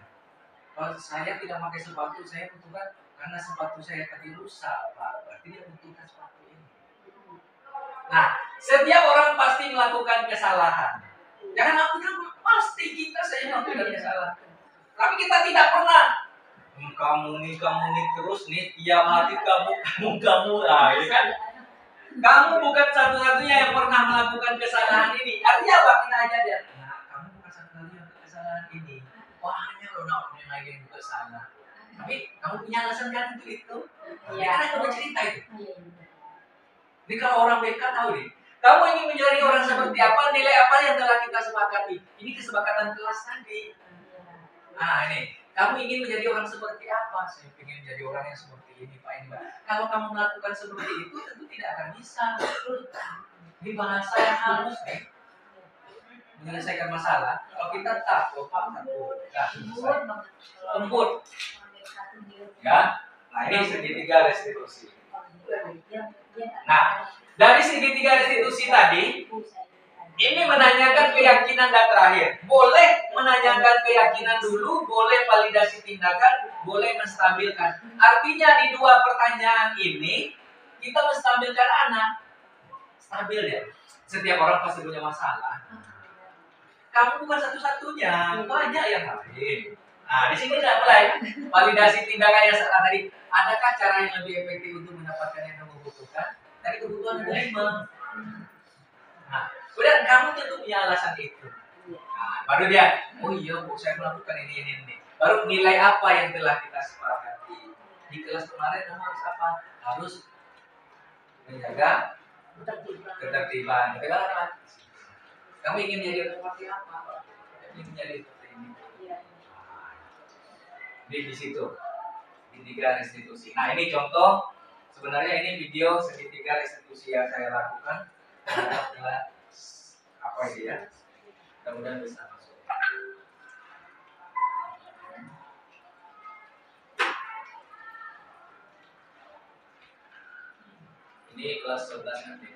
Kalau saya tidak pakai sepatu, saya butuhkan karena sepatu saya tadi rusak, Pak. Berarti dia butuhkan sepatu ini. Nah, setiap orang pasti melakukan kesalahan. Jangan aku pasti saya melakukan kesalahan. Tapi kita tidak pernah. Kamu nih terus nih, tiap hari kamu. Nah, ya kan? Kamu bukan satu-satunya yang pernah melakukan kesalahan ini. Artinya apa? Kita aja dia. Nah, kamu bukan satu-satunya yang kesalahan ini. Banyak loh orang lain yang juga salah. Tapi kamu punya alasan kan untuk itu? Ya, karena kamu cerita itu. Jadi kalau orang BK tahu nih, kamu ingin menjadi orang seperti apa, nilai apa yang telah kita sepakati. Ini kesepakatan kelas tadi. Nah ini, kamu ingin menjadi orang seperti apa? Saya ingin menjadi orang yang seperti ini, Pak. Ini, Pak. Kalau kamu melakukan seperti itu, tentu tidak akan bisa. Ini bahasa yang halus nih. Menyelesaikan masalah. Kalau kita takut, lembut. Ya, nah ini segitiga restitusi. Nah, dari segitiga restitusi tadi, ini menanyakan keyakinan dan terakhir. Boleh menanyakan keyakinan dulu, boleh validasi tindakan, boleh menstabilkan. Artinya di dua pertanyaan ini, kita menstabilkan anak. Stabil ya. Setiap orang pasti punya masalah. Kamu bukan satu-satunya, banyak yang lain. Nah, di sini tidak mulai validasi tindakan yang salah tadi. Adakah cara yang lebih efektif untuk mendapatkan yang kamu butuhkan? Tadi kebutuhan ada 5. Nah, kemudian kamu tentu punya alasan itu. Nah, baru dia, oh iya Bu, saya melakukan ini. Baru nilai apa yang telah kita sepakati. Di kelas kemarin kamu harus apa? Harus menjaga ketertiban. Kamu ingin menjadi seperti apa? Ingin menjadi seperti ini. Di situ, segitiga restitusi. Nah ini contoh, sebenarnya ini video segitiga restitusi yang saya lakukan. Apa ini ya? Mudah-mudahan bisa masuk. Ini kelas 11 nanti.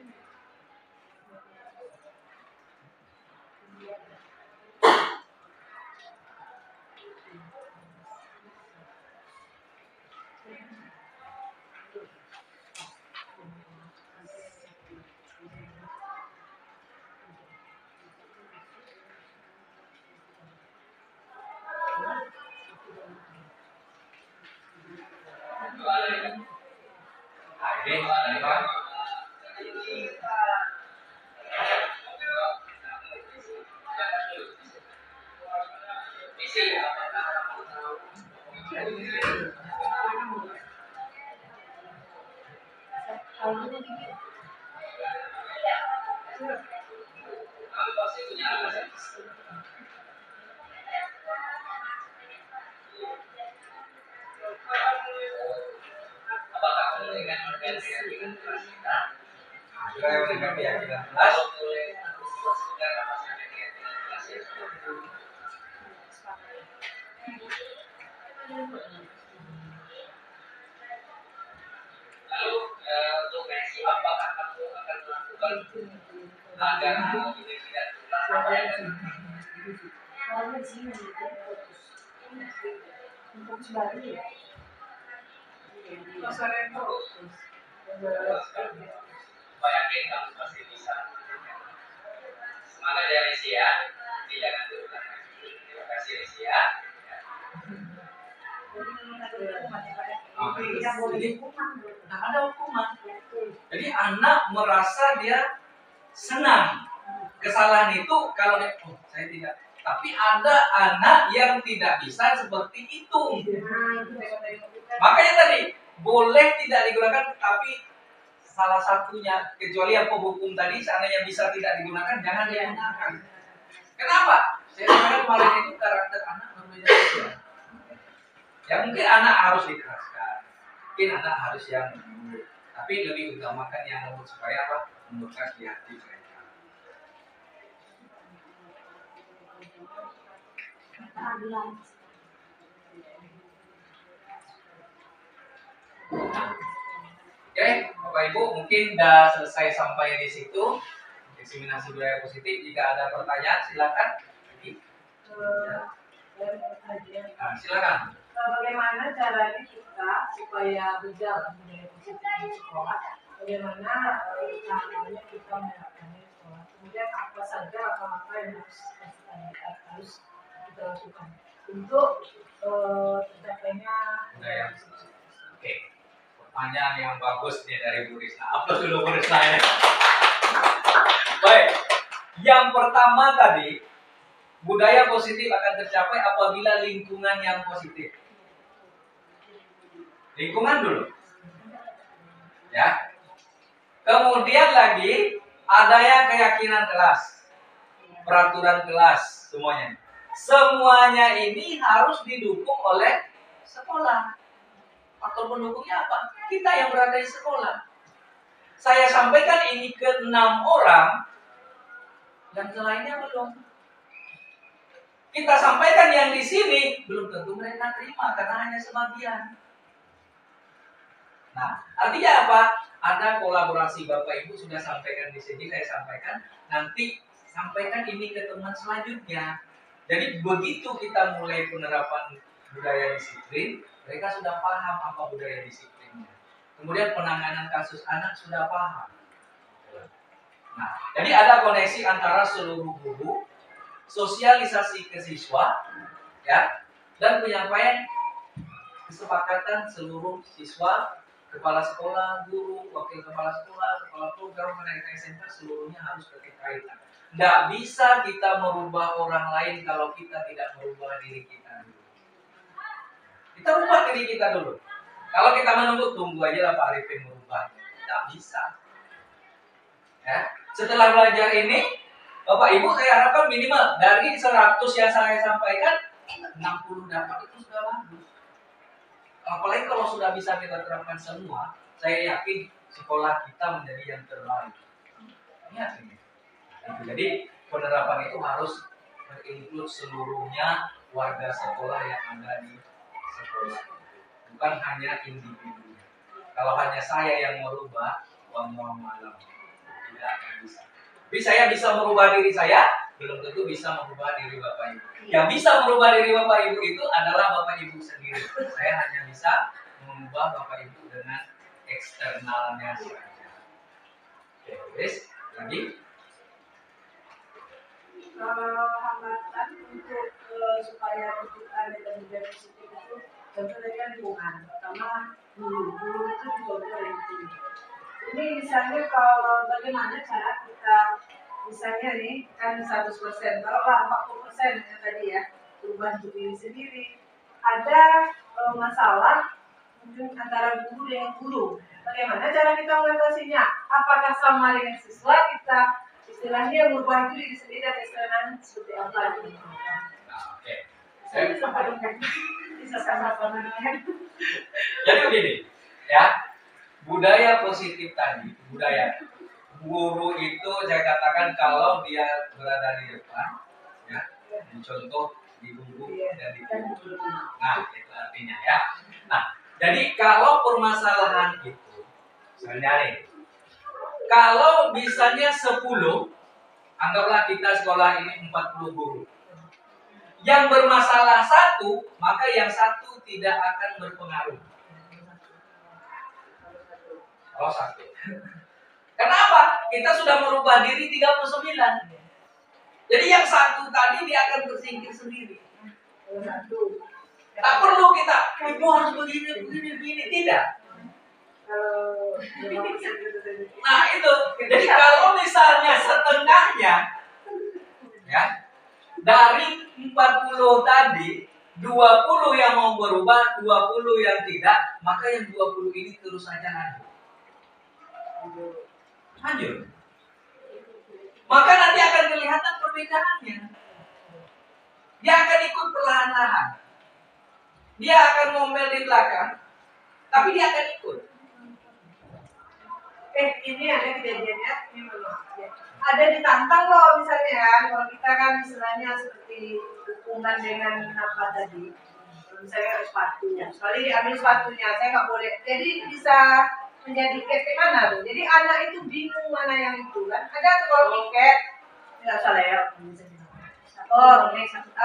Pasti punya alasan. Apakah dengan keyakinan kelas kita? Juga dengan keyakinan kelas. Lalu untuk reaksi apakah kamu akan melakukan agar hal ini tidak terulang? Soalnya di sini fokus baru ya. Saya yakin kamu pasti bisa. Semangat ya Lesia, jangan terulang lagi. Terima kasih Lesia. Tidak boleh hukuman. Nah, ada hukuman. Jadi anak merasa dia senang. Kesalahan itu kalau dia, oh saya tidak. Tapi ada anak yang tidak bisa seperti itu. Makanya tadi boleh tidak digunakan, tapi salah satunya kecuali yang penghukum tadi seandainya bisa tidak digunakan jangan digunakan. Kenapa? Saya katakan kemarin itu karakter anak berbeda-beda. Ya mungkin anak harus dikeraskan, mungkin anak harus yang lembut, tapi lebih utamakan yang lembut supaya apa? Membekas di hati mereka. Oke, Bapak Ibu mungkin sudah selesai sampai di situ diseminasi budaya positif. Jika ada pertanyaan silakan. Nah, silakan. Bagaimana caranya kita supaya berjalan budaya positif di sekolah? Bagaimana caranya kita menerapkannya di sekolah? Kemudian apa saja apa yang harus kita lakukan untuk tercapainya budaya positif? Oke, pertanyaan yang bagus nih dari Bu Risna. Upload dulu Bu Risna ya. Baik, yang pertama tadi budaya positif akan tercapai apabila lingkungan yang positif. Lingkungan dulu. Ya. Kemudian lagi adanya keyakinan kelas. Peraturan kelas semuanya. Semuanya ini harus didukung oleh sekolah. Faktor pendukungnya apa? Kita yang berada di sekolah. Saya sampaikan ini ke 6 orang, yang lainnya belum. Kita sampaikan yang di sini belum tentu mereka terima karena hanya sebagian. Nah, artinya apa? Ada kolaborasi. Bapak Ibu sudah sampaikan di sini, saya sampaikan. Nanti sampaikan ini ke teman selanjutnya. Jadi begitu kita mulai penerapan budaya disiplin, mereka sudah paham apa budaya disiplinnya. Kemudian penanganan kasus anak sudah paham. Nah, jadi ada koneksi antara seluruh guru, sosialisasi ke siswa, ya, dan penyampaian kesepakatan seluruh siswa, kepala sekolah, guru, wakil kepala sekolah, kepala program, menaikkan SMK, seluruhnya harus berkaitan. Tidak bisa kita merubah orang lain kalau kita tidak merubah diri kita dulu. Kita rubah diri kita dulu. Kalau kita menunggu, tunggu aja lah Pak Arifin merubah. Tidak bisa. Ya. Setelah belajar ini, Bapak Ibu saya harapkan minimal dari 100 yang saya sampaikan, 60 dapat itu sudah bagus. Apalagi kalau sudah bisa kita terapkan semua, saya yakin sekolah kita menjadi yang terbaik. Yakin. Jadi penerapan itu harus menginclude seluruhnya warga sekolah yang ada di sekolah, bukan hanya individu. Kalau hanya saya yang merubah, uang malam tidak akan bisa. Tapi saya bisa merubah diri saya, belum tentu bisa merubah diri Bapak Ibu. Yang bisa merubah diri Bapak Ibu itu adalah Bapak Ibu sendiri. Saya hanya bisa mengubah Bapak Ibu dengan eksternalnya saja. Oke, guys, lagi. hambatan untuk supaya kita ada budaya positif itu contohnya lingkungan. Pertama guru itu juga penting. Ini misalnya kalau bagaimana cara kita misalnya nih kan 100%, kalau 40% yang tadi ya berubah diri sendiri. Ada masalah mungkin antara guru dengan guru. Bagaimana cara kita mengatasinya? Apakah sama dengan siswa kita istilahnya merubah diri sendiri dan istilahnya seperti apa gitu. Nah, oke. Bisa sama-sama. Jadi begini, ya, budaya positif tadi, budaya guru itu saya katakan kalau dia berada di depan, ya, dicontoh, ditunggu dan ditunggu. Nah, itu artinya ya. Nah, jadi kalau permasalahan itu, misalnya nih, kalau misalnya 10, anggaplah kita sekolah ini 40 guru. Yang bermasalah 1, maka yang 1 tidak akan berpengaruh. Kalau 1. Kenapa? Kita sudah merubah diri 39. Jadi yang 1 tadi dia akan tersingkir sendiri. Tak perlu kita, ibu harus begini. Tidak. Nah itu, jadi kalau misalnya setengahnya, ya, dari 40 tadi, 20 yang mau berubah, 20 yang tidak, maka yang 20 ini terus saja lanjut. Maka nanti akan kelihatan perbedaannya. Dia akan ikut perlahan-lahan. Dia akan ngomel di belakang, tapi dia akan ikut. Ini ada kejadiannya, ini ada ditantang loh misalnya kan, kalau kita kan istilahnya seperti hubungan dengan apa tadi, misalnya sepatunya, sekali diambil sepatunya, saya nggak boleh, jadi bisa menjadi kayak mana tuh, jadi anak itu bingung mana yang itu kan, ada tuh kalau tiket, nggak salah ya,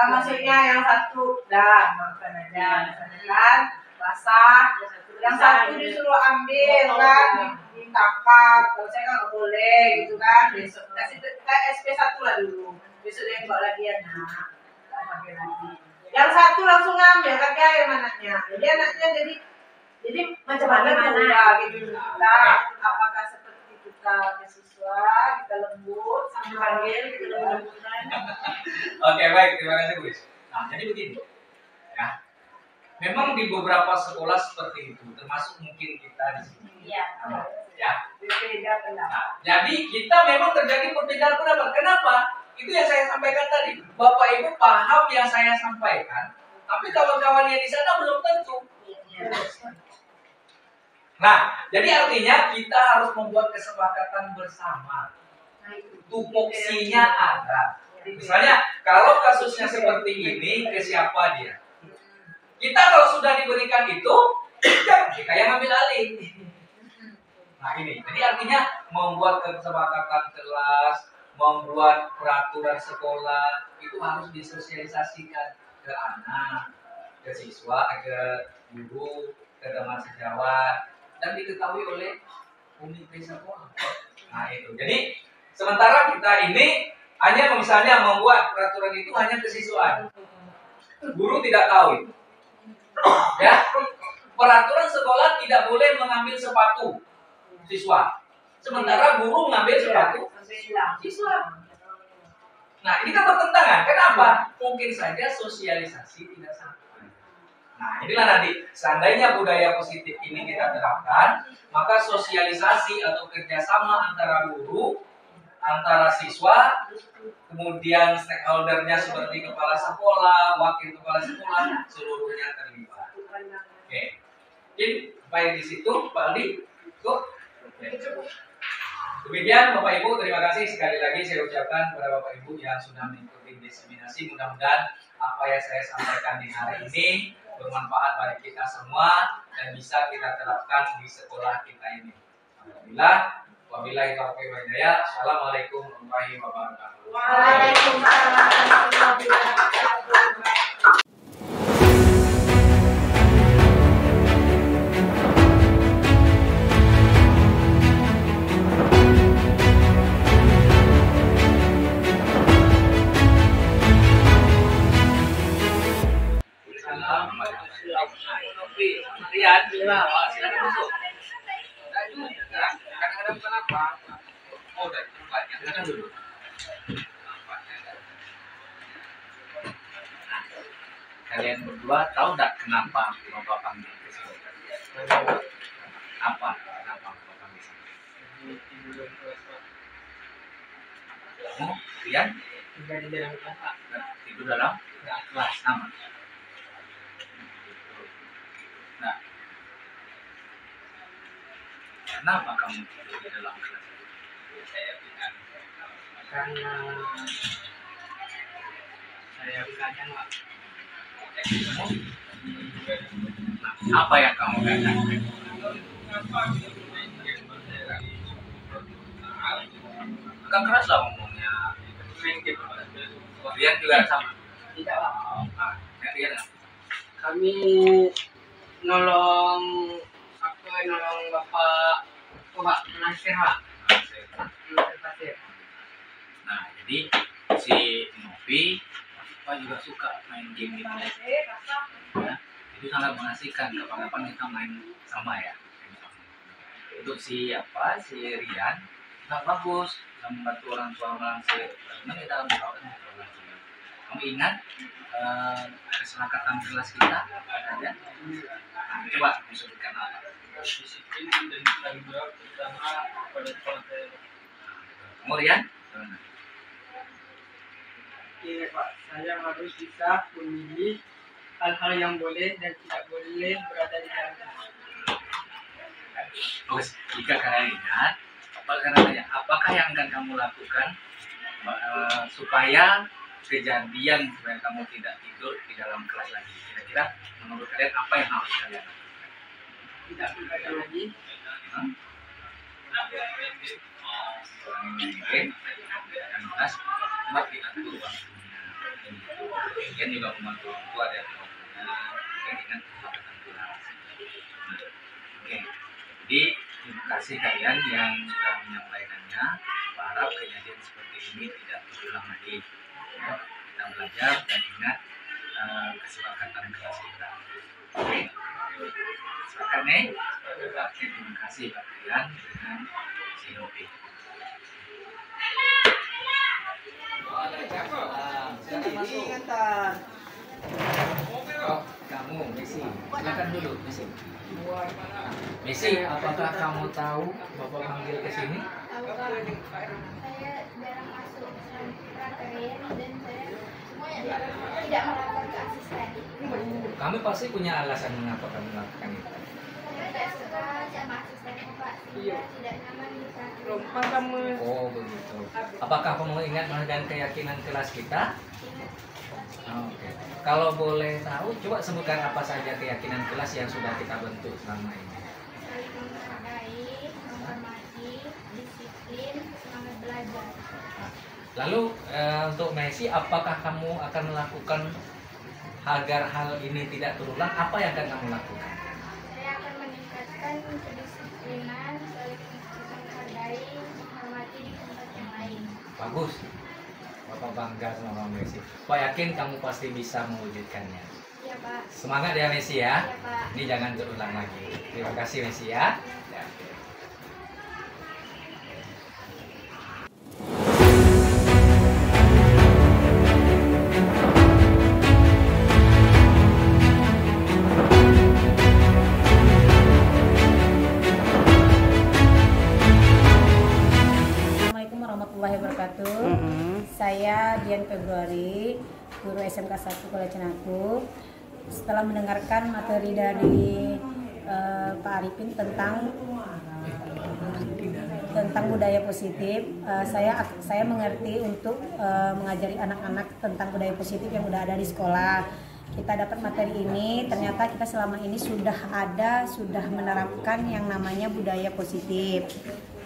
maksudnya yang satu, dah makan aja, kan, basah, yang satu disuruh ambil kan, ditangkap, kalau saya nggak boleh gitu kan, besok kasih SP1 lah dulu, besok dia bawa lagi anak, pakai lagi. Yang satu langsung ngambil kaki ayam anaknya, jadi anaknya jadi macam mana gitu, kita apakah seperti kita ke siswa, kita lembut, sambil panggil, kita lembut-lembutan. Oke, baik, terima kasih Bu. Nah, jadi begini, ya. Memang di beberapa sekolah seperti itu, termasuk mungkin kita di sini. Iya. Ya. Berbeda pendapat. Nah, jadi kita memang terjadi perbedaan pendapat. Kenapa? Itu yang saya sampaikan tadi. Bapak Ibu paham yang saya sampaikan, tapi kawan-kawannya di sana belum tentu. Nah, jadi artinya kita harus membuat kesepakatan bersama. Tupoksinya ada. Misalnya, kalau kasusnya seperti ini, ke siapa dia? Kita kalau sudah diberikan itu, kita yang ambil alih. Nah ini, jadi artinya membuat kesepakatan kelas, membuat peraturan sekolah, itu harus disosialisasikan ke anak, ke siswa, ke guru, ke teman sejawat, dan diketahui oleh komite sekolah. Nah itu, jadi sementara kita ini hanya misalnya membuat peraturan itu hanya kesiswaan, guru tidak tahu itu. Ya, peraturan sekolah tidak boleh mengambil sepatu siswa, sementara guru mengambil sepatu siswa. Nah, ini kan bertentangan. Kenapa? Mungkin saja sosialisasi tidak sampai. Nah, inilah nanti seandainya budaya positif ini kita terapkan, maka sosialisasi atau kerjasama antara guru, antara siswa, kemudian stakeholdernya seperti kepala sekolah, wakil kepala sekolah, seluruhnya terlibat. Oke, mungkin baik di situ, Pak Aldi, cukup. Demikian Bapak Ibu, terima kasih sekali lagi saya ucapkan kepada Bapak Ibu yang sudah mengikuti diseminasi. Mudah-mudahan apa yang saya sampaikan di hari ini bermanfaat bagi kita semua dan bisa kita terapkan di sekolah kita ini. Alhamdulillah. Wabillahi taufiq wal hidayah. Assalamualaikum warahmatullahi wabarakatuh. Waalaikumsalam warahmatullahi wabarakatuh. Silakan masuk. Kadang-kadang kenapa? Oh, udah banyak. Silakan dulu. Kalian berdua tahu nggak kenapa Bapak panggil ke sini? Apa? Kenapa Bapak panggil ke sini? Kamu, Rian, Juga di dalam kelas, Pak. tidur dalam kelas sama. Nah, kenapa kamu tidur di dalam kelas? Karena saya kadang, Pak. Nah, apa yang kamu katakan? Agak keras lah ngomongnya. Rian juga sama. Tidak, Pak. Nah, Rian, Kami nolong Bapak Nasir, Pak. Nasir Pasir. nah jadi si Novi Pak juga suka main game gitu ya. Itu sangat mengasihkan, kapan-kapan kita main sama ya. Untuk si Rian sangat bagus, bisa membantu orang tua melangsir. Memang kita harus tahu kan kamu ingat kesepakatan kelas kita ada? Nah, coba disebutkan apa? Disiplin dan tanggung jawab bersama pada proses. Kamu Rian? Iya, Pak, saya harus bisa memilih hal-hal yang boleh dan tidak boleh berada di dalam kelas. Bagus. Jika kalian ingat, apakah yang akan kamu lakukan supaya kejadian supaya kamu tidak tidur di dalam kelas lagi? Kira-kira menurut kalian apa yang harus kalian lakukan? Tidak begadang lagi. Oke, dan kelas cuma diatur waktunya. Kemudian juga membantu orang tua dan dengan kesepakatan kelas. Oke, jadi terima kasih kalian yang sudah menyampaikannya. Harap kejadian seperti ini tidak terulang lagi. Ya, kita belajar dan ingat kesepakatan kelas kita. Oke, sepakat nih? Oke, terima kasih Pak Rian dengan si Novi. Silakan masuk. Oh, kamu Messi, silakan dulu Messi. Messi, apakah kamu tahu Bapak panggil ke sini? Tahu, Kak. Saya jarang masuk materi dan saya tidak melapor ke asisten. Kami pasti punya alasan mengapa kamu melakukan itu. Saya tidak suka sama asisten, Pak. Sehingga tidak nyaman di Lompat kamu. Oh begitu. Apakah kamu ingat dan keyakinan kelas kita? Oke. Kalau boleh tahu, coba sebutkan apa saja keyakinan kelas yang sudah kita bentuk selama ini. saling menghargai, menghormati, disiplin, semangat belajar. Lalu untuk Messi, apakah kamu akan melakukan agar hal ini tidak terulang? Apa yang akan kamu lakukan? Saya akan meningkatkan kedisiplinan, saling menghargai, menghormati di tempat yang lain. Bagus. Bapak bangga sama Bang Messi. Pak yakin kamu pasti bisa mewujudkannya. Iya, Pak. Semangat ya Messi ya. Iya, Pak. Ini jangan terulang lagi. Terima kasih Messi ya. Assalamualaikum warahmatullahi wabarakatuh. Saya Dian Februari, guru SMK 1 Kuala Cenaku. Setelah mendengarkan materi dari Pak Arifin tentang budaya positif, saya mengerti untuk mengajari anak-anak tentang budaya positif yang sudah ada di sekolah. Kita dapat materi ini, ternyata kita selama ini sudah menerapkan yang namanya budaya positif.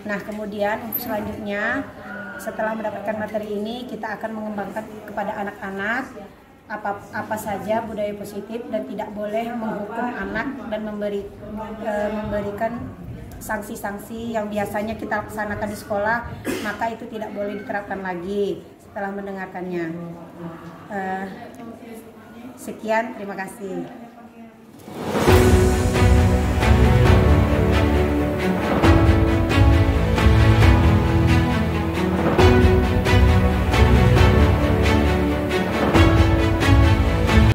Nah, kemudian untuk selanjutnya, setelah mendapatkan materi ini, kita akan mengembangkan kepada anak-anak apa saja budaya positif dan tidak boleh menghukum anak dan memberikan sanksi-sanksi yang biasanya kita laksanakan di sekolah, maka itu tidak boleh diterapkan lagi setelah mendengarkannya. Sekian, terima kasih.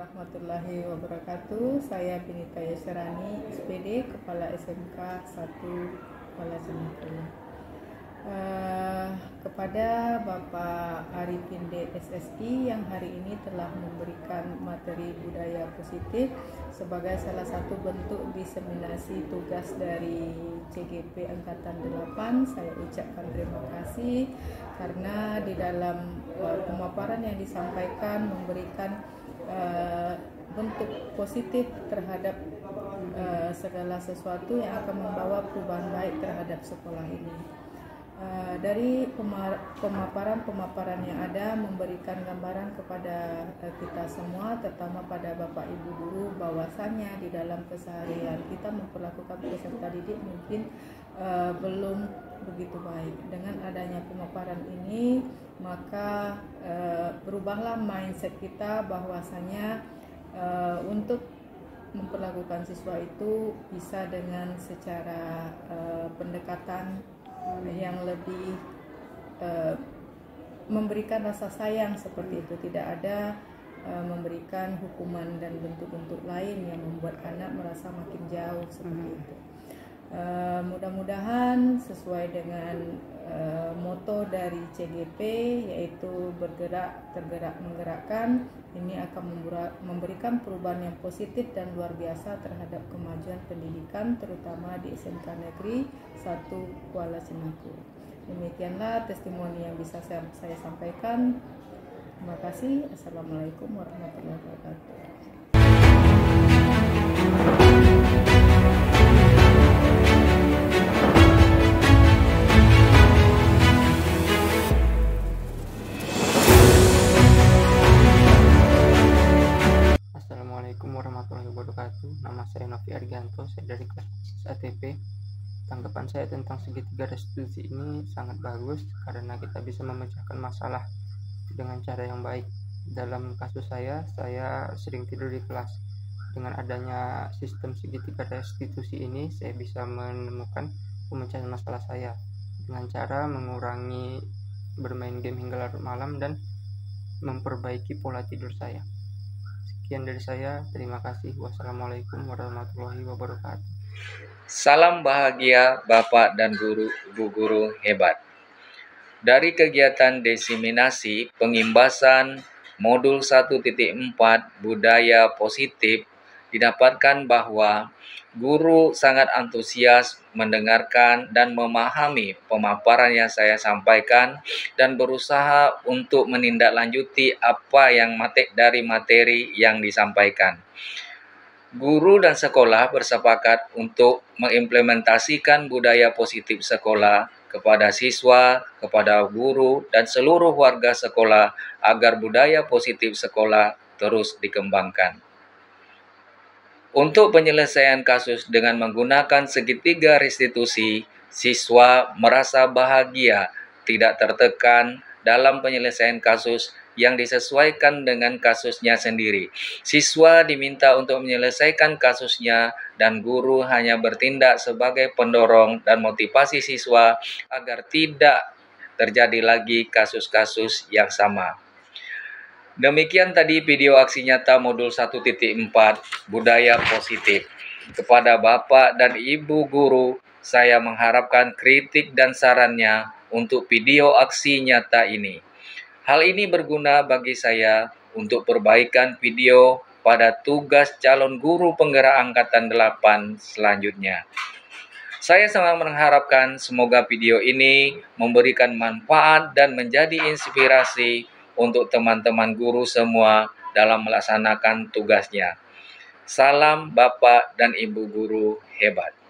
Warahmatullahi wabarakatuh. Saya Binita Yusrani, SPD, Kepala SMK 1 Kuala Cenaku. kepada Bapak Arifin D. SSI yang hari ini telah memberikan materi budaya positif sebagai salah satu bentuk diseminasi tugas dari CGP Angkatan 8. Saya ucapkan terima kasih karena di dalam pemaparan yang disampaikan memberikan bentuk positif terhadap segala sesuatu yang akan membawa perubahan baik terhadap sekolah ini. Dari pemaparan yang ada memberikan gambaran kepada kita semua, terutama pada Bapak Ibu guru, bahwasannya di dalam keseharian kita memperlakukan peserta didik mungkin belum begitu baik. Dengan adanya pemaparan ini, maka berubahlah mindset kita bahwasanya untuk memperlakukan siswa itu bisa dengan secara pendekatan yang lebih memberikan rasa sayang seperti itu, tidak ada memberikan hukuman dan bentuk-bentuk lain yang membuat anak merasa makin jauh seperti itu. Mudah-mudahan sesuai dengan moto dari CGP, yaitu bergerak, tergerak, menggerakkan, ini akan memberikan perubahan yang positif dan luar biasa terhadap kemajuan pendidikan, terutama di SMK Negeri 1 Kuala Cenaku. Demikianlah testimoni yang bisa saya sampaikan. Terima kasih. Assalamualaikum warahmatullahi wabarakatuh. Assalamualaikum warahmatullahi wabarakatuh. Nama saya Novi Argianto, saya dari kelas ATP. Tanggapan saya tentang segitiga restitusi ini sangat bagus karena kita bisa memecahkan masalah dengan cara yang baik. Dalam kasus saya sering tidur di kelas. Dengan adanya sistem segitiga restitusi ini, saya bisa menemukan pemecahan masalah saya dengan cara mengurangi bermain game hingga larut malam dan memperbaiki pola tidur saya. Sekian dari saya, terima kasih. Wassalamualaikum warahmatullahi wabarakatuh. Salam bahagia Bapak dan Ibu guru hebat. Dari kegiatan diseminasi pengimbasan modul 1.4 budaya positif, didapatkan bahwa guru sangat antusias mendengarkan dan memahami pemaparan yang saya sampaikan dan berusaha untuk menindaklanjuti apa yang dari materi yang disampaikan. Guru dan sekolah bersepakat untuk mengimplementasikan budaya positif sekolah kepada siswa, kepada guru, dan seluruh warga sekolah agar budaya positif sekolah terus dikembangkan. Untuk penyelesaian kasus dengan menggunakan segitiga restitusi, siswa merasa bahagia, tidak tertekan dalam penyelesaian kasus yang disesuaikan dengan kasusnya sendiri. Siswa diminta untuk menyelesaikan kasusnya dan guru hanya bertindak sebagai pendorong dan motivasi siswa agar tidak terjadi lagi kasus-kasus yang sama. Demikian tadi video aksi nyata modul 1.4 budaya positif. Kepada Bapak dan Ibu guru, saya mengharapkan kritik dan sarannya untuk video aksi nyata ini. Hal ini berguna bagi saya untuk perbaikan video pada tugas calon guru penggerak Angkatan 8 selanjutnya. Saya sangat mengharapkan semoga video ini memberikan manfaat dan menjadi inspirasi untuk teman-teman guru semua dalam melaksanakan tugasnya. Salam Bapak dan Ibu guru hebat.